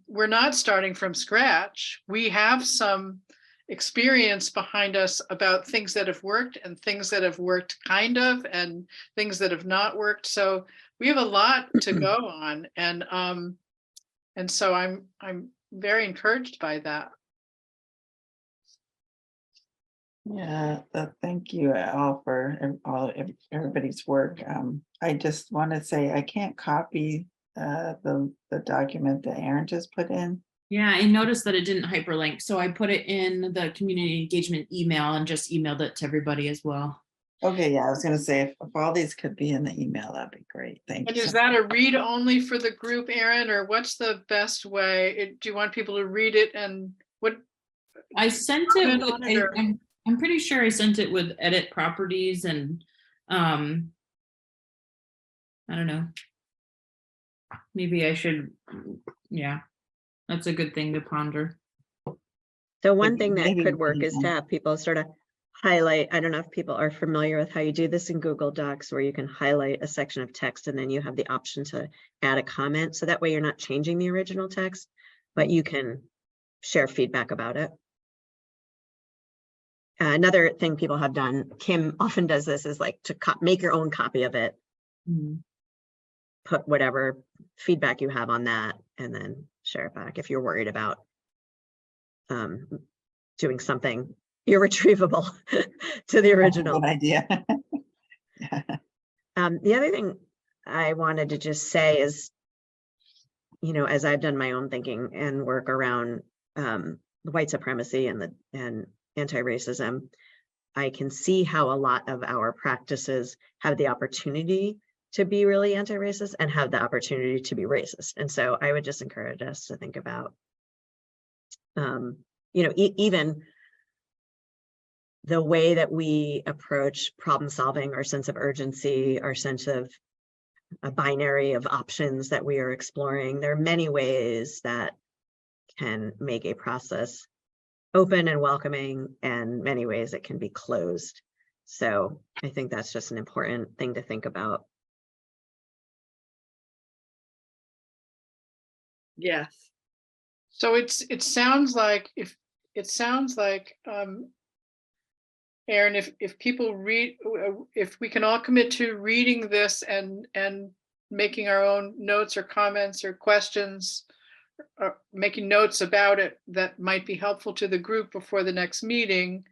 Speaker 7: we're not starting from scratch. We have some experience behind us about things that have worked and things that have worked kind of, and things that have not worked. So we have a lot to go on, and so I'm very encouraged by that.
Speaker 4: Yeah, thank you all for everybody's work. I just want to say I can't copy the document that Aaron just put in.
Speaker 8: Yeah, I noticed that it didn't hyperlink, so I put it in the community engagement email and just emailed it to everybody as well.
Speaker 4: Okay, yeah, I was gonna say if all these could be in the email, that'd be great. Thank
Speaker 7: And
Speaker 4: you.
Speaker 7: is that a read only for the group, Aaron, or what's the best way? Do you want people to read it, and what?
Speaker 8: I sent it with, I'm pretty sure I sent it with edit properties and I don't know. maybe I should, yeah, that's a good thing to ponder.
Speaker 1: So one
Speaker 4: Maybe-
Speaker 1: thing that
Speaker 4: maybe
Speaker 1: could
Speaker 4: we
Speaker 1: work
Speaker 4: can,
Speaker 1: is to have people sort of highlight, I don't know if people are familiar with how you do this in Google Docs, where you can highlight a section of text and then you have the option to add a comment. So that way you're not changing the original text, but you can share feedback about it. Another thing people have done, Kim often does this, is like to make your own copy of it,
Speaker 8: Mhm.
Speaker 1: put whatever feedback you have on that, and then share it back if you're worried about doing something irretrievable to the original.
Speaker 4: Good idea.
Speaker 1: The other thing I wanted to just say is, you know, as I've done my own thinking and work around white supremacy and anti-racism, I can see how a lot of our practices have the opportunity to be really anti-racist and have the opportunity to be racist. And so I would just encourage us to think about, you know, even the way that we approach problem solving, our sense of urgency, our sense of a binary of options that we are exploring. There are many ways that can make a process open and welcoming, and many ways it can be closed. So I think that's just an important thing to think about.
Speaker 9: Yes.
Speaker 7: So it sounds like Aaron, if people read, if we can all commit to reading this and making our own notes or comments or questions, or making notes about it that might be helpful to the group before the next meeting,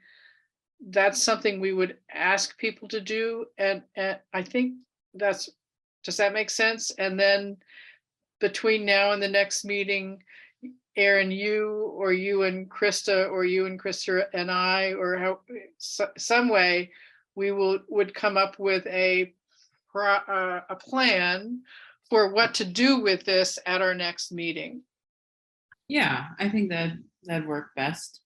Speaker 7: that's something we would ask people to do. And I think does that make sense? And then between now and the next meeting, Aaron, you and Krista, or you and Krista and I, or how, some way we would come up with a plan for what to do with this at our next meeting.
Speaker 8: Yeah, I think that'd work best.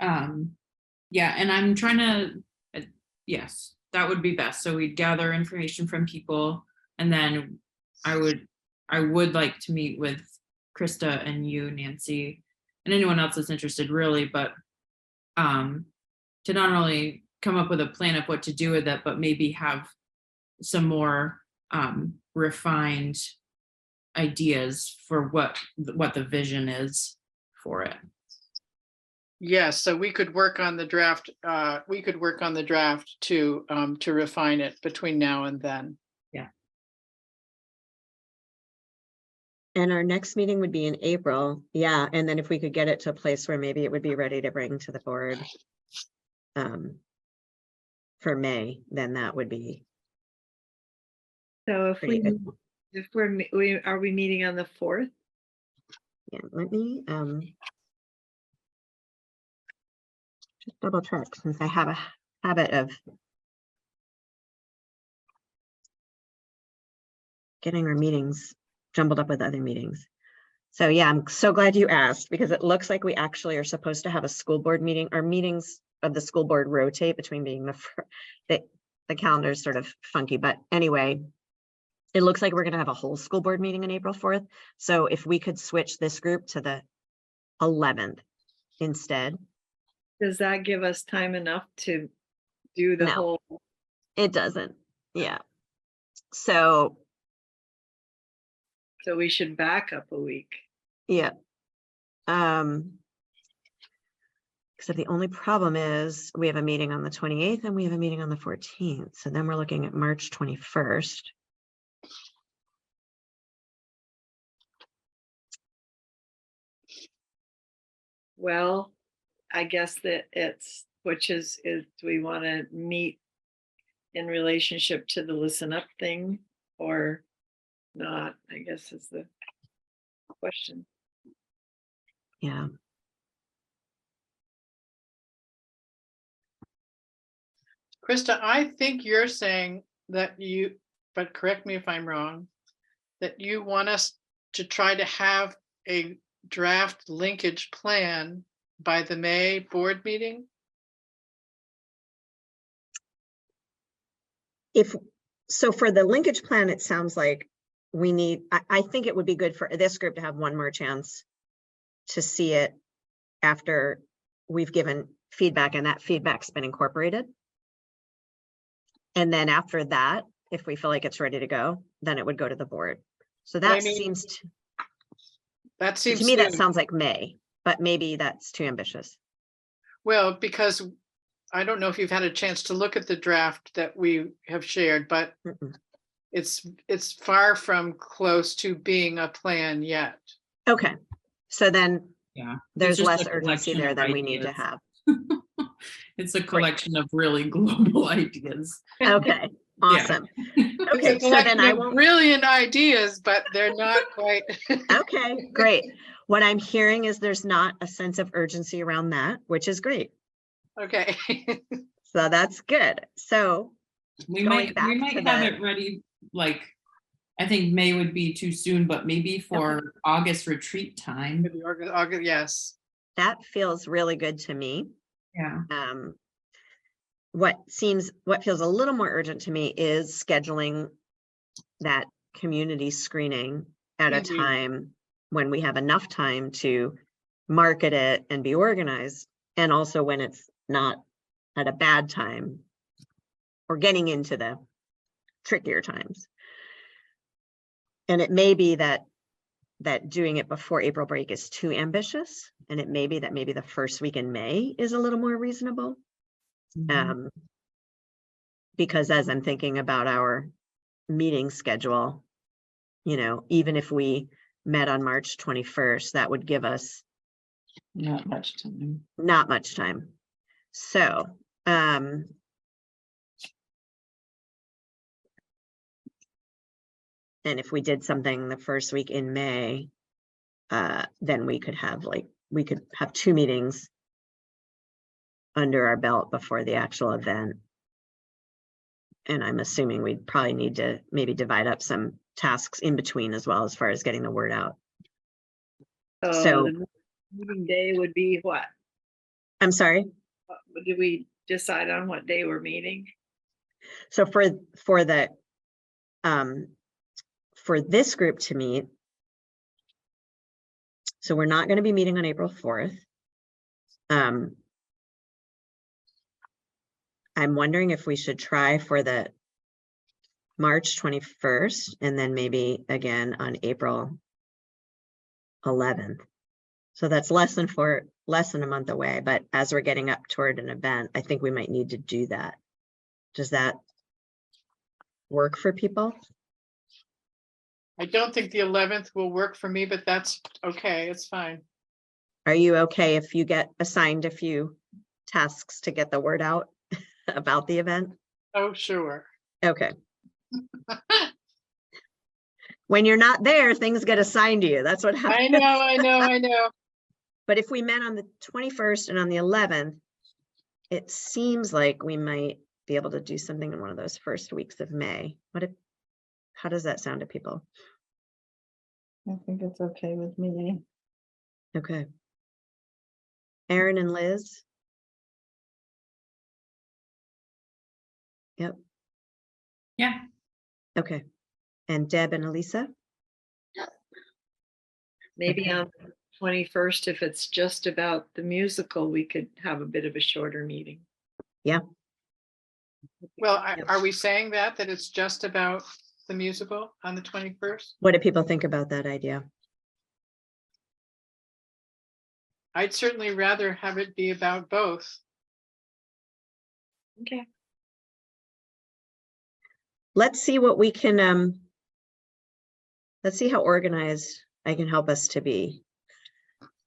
Speaker 8: Yeah, and I'm trying to, yes, that would be best. So we'd gather information from people, and then I would like to meet with Krista and you, Nancy, and anyone else that's interested, really, but to not only come up with a plan of what to do with it, but maybe have some more refined ideas for what the vision is for it.
Speaker 7: Yes, so we could work on the draft. We could work on the draft to refine it between now and then.
Speaker 8: Yeah.
Speaker 1: And our next meeting would be in April. Yeah, and then if we could get it to a place where maybe it would be ready to bring to the board for May, then that would be
Speaker 9: So if
Speaker 1: pretty good.
Speaker 9: are we meeting on the 4th?
Speaker 1: Yeah, let me just double check, since I have a habit of getting our meetings jumbled up with other meetings. So yeah, I'm so glad you asked, because it looks like we actually are supposed to have a school board meeting. Our meetings of the school board rotate between being the calendar is sort of funky, but anyway, it looks like we're going to have a whole school board meeting on April 4th. So if we could switch this group to the 11th instead.
Speaker 9: Does that give us time enough to do the
Speaker 1: No.
Speaker 9: whole?
Speaker 1: It doesn't. Yeah. So
Speaker 9: we should back up a week.
Speaker 1: yeah. Except the only problem is we have a meeting on the 28th and we have a meeting on the 14th. So then we're looking at March 21st.
Speaker 9: Well, I guess that it's, which is do we want to meet in relationship to the listen up thing or not? I guess is the question.
Speaker 1: Yeah.
Speaker 7: Krista, I think you're saying that but correct me if I'm wrong, that you want us to try to have a draft linkage plan by the May board meeting?
Speaker 1: So for the linkage plan, it sounds like we need, I think it would be good for this group to have one more chance to see it after we've given feedback and that feedback's been incorporated. And then after that, if we feel like it's ready to go, then it would go to the board. So
Speaker 7: But I
Speaker 1: that
Speaker 7: mean,
Speaker 1: seems
Speaker 7: That seems
Speaker 1: to me, that
Speaker 7: soon.
Speaker 1: sounds like May, but maybe that's too ambitious.
Speaker 7: Well, because I don't know if you've had a chance to look at the draft that we have shared, but
Speaker 1: Mm-mm.
Speaker 7: it's far from close to being a plan yet.
Speaker 1: Okay, so then
Speaker 8: Yeah.
Speaker 1: there's
Speaker 8: just
Speaker 1: less
Speaker 8: a
Speaker 1: urgency
Speaker 8: collection
Speaker 1: there
Speaker 8: of
Speaker 1: than we need to
Speaker 8: ideas.
Speaker 1: have.
Speaker 8: It's a collection of really global ideas.
Speaker 1: Okay,
Speaker 8: Yeah.
Speaker 1: awesome.
Speaker 7: It's
Speaker 1: Okay,
Speaker 7: a
Speaker 1: so then
Speaker 7: collection
Speaker 1: I
Speaker 7: of
Speaker 1: won't,
Speaker 7: brilliant ideas, but they're not quite.
Speaker 1: okay, great. What I'm hearing is there's not a sense of urgency around that, which is great.
Speaker 7: Okay.
Speaker 1: So that's good. So
Speaker 8: We
Speaker 1: Going
Speaker 8: might
Speaker 1: back to
Speaker 8: have
Speaker 1: the-
Speaker 8: it ready, like, I think May would be too soon, but maybe for August retreat time.
Speaker 7: Yes.
Speaker 1: that feels really good to me.
Speaker 8: Yeah.
Speaker 1: What feels a little more urgent to me is scheduling that community screening at a
Speaker 7: Mhm.
Speaker 1: time when we have enough time to market it and be organized, and also when it's not at a bad time or getting into the trickier times. And it may be that doing it before April break is too ambitious, and it may be that maybe the first week in May is a little more reasonable.
Speaker 8: Mhm.
Speaker 1: Because as I'm thinking about our meeting schedule, even if we met on March 21st, that would give us
Speaker 4: Not much time.
Speaker 1: not much time. So, and if we did something the first week in May, then we could have 2 meetings under our belt before the actual event. And I'm assuming we'd probably need to maybe divide up some tasks in between as well, as far as getting the word out. So-
Speaker 9: the meeting day would be what?
Speaker 1: I'm sorry.
Speaker 9: Did we decide on what day we're meeting?
Speaker 1: So for this group to meet, so we're not going to be meeting on April 4th. I'm wondering if we should try for the March 21st and then maybe again on April 11th. So that's less than a month away, but as we're getting up toward an event, I think we might need to do that. Does that work for people?
Speaker 7: I don't think the 11th will work for me, but that's okay. It's fine.
Speaker 1: Are you okay if you get assigned a few tasks to get the word out about the event?
Speaker 7: Oh, sure.
Speaker 1: Okay. When you're not there, things get assigned to you. That's what happens.
Speaker 7: I know.
Speaker 1: But if we met on the 21st and on the 11th, it seems like we might be able to do something in one of those first weeks of May. How does that sound to people?
Speaker 4: I think it's okay with me.
Speaker 1: Okay. Erin and Liz? Yep.
Speaker 8: Yeah.
Speaker 1: Okay. And Deb and Elisa?
Speaker 9: Maybe
Speaker 1: Okay.
Speaker 9: on the 21st, if it's just about the musical, we could have a bit of a shorter meeting.
Speaker 1: Yeah.
Speaker 7: Well,
Speaker 1: Yep.
Speaker 7: are we saying that it's just about the musical on the 21st?
Speaker 1: What do people think about that idea?
Speaker 7: I'd certainly rather have it be about both.
Speaker 9: Okay.
Speaker 1: Let's see what we can, let's see how organized I can help us to be.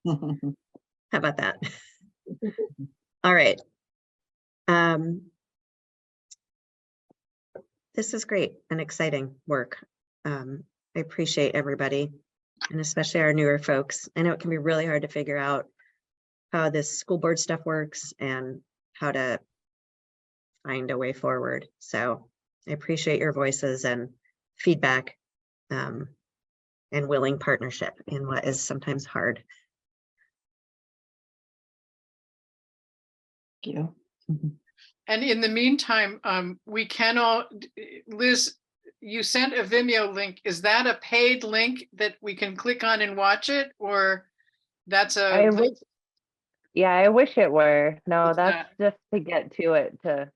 Speaker 1: How about that? All right. This is great and exciting work. I appreciate everybody, and especially our newer folks. I know it can be really hard to figure out how this school board stuff works and how to find a way forward. So I appreciate your voices and feedback, and willing partnership in what is sometimes hard.
Speaker 4: Thank you.
Speaker 7: And in the meantime, we can all, Liz, you sent a Vimeo link. Is that a paid link that we can click on and watch it, or that's a
Speaker 5: I
Speaker 7: link?
Speaker 5: wish, yeah, I wish it were. No,
Speaker 7: What's
Speaker 5: that's
Speaker 7: that?
Speaker 5: just to get to it, to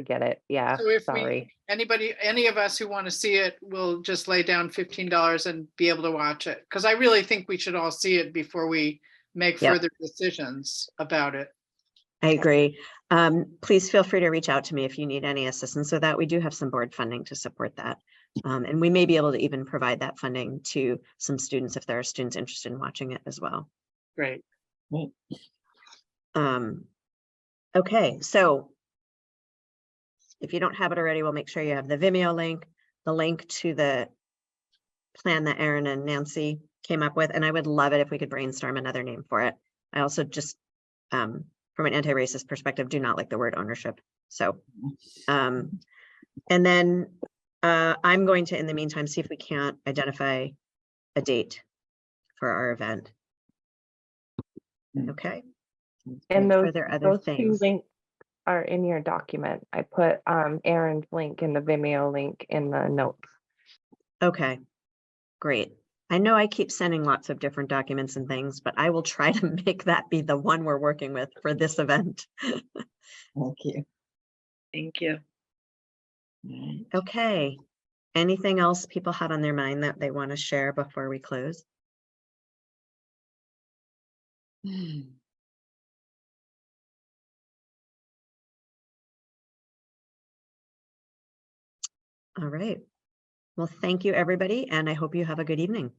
Speaker 5: get it. Yeah,
Speaker 7: So if
Speaker 5: sorry.
Speaker 7: any of us who want to see it, will just lay down $15 and be able to watch it. Because I really think we should all see it before we make
Speaker 1: Yep.
Speaker 7: further decisions about it.
Speaker 1: I agree. Please feel free to reach out to me if you need any assistance with that. We do have some board funding to support that. And we may be able to even provide that funding to some students if there are students interested in watching it as well.
Speaker 7: Great.
Speaker 1: Okay, so if you don't have it already, we'll make sure you have the Vimeo link, the link to the plan that Erin and Nancy came up with, and I would love it if we could brainstorm another name for it. I also just, from an anti-racist perspective, do not like the word ownership. So, and then I'm going to, in the meantime, see if we can't identify a date for our event. Okay.
Speaker 5: And
Speaker 1: Are there other
Speaker 5: those two
Speaker 1: things?
Speaker 5: links are in your document. I put Aaron's link and the Vimeo link in the notes.
Speaker 1: Okay, great. I know I keep sending lots of different documents and things, but I will try to make that be the one we're working with for this event.
Speaker 4: Thank you.
Speaker 9: Thank you.
Speaker 4: Right.
Speaker 1: Okay. Anything else people had on their mind that they want to share before we close? All right. Well, thank you, everybody, and I hope you have a good evening.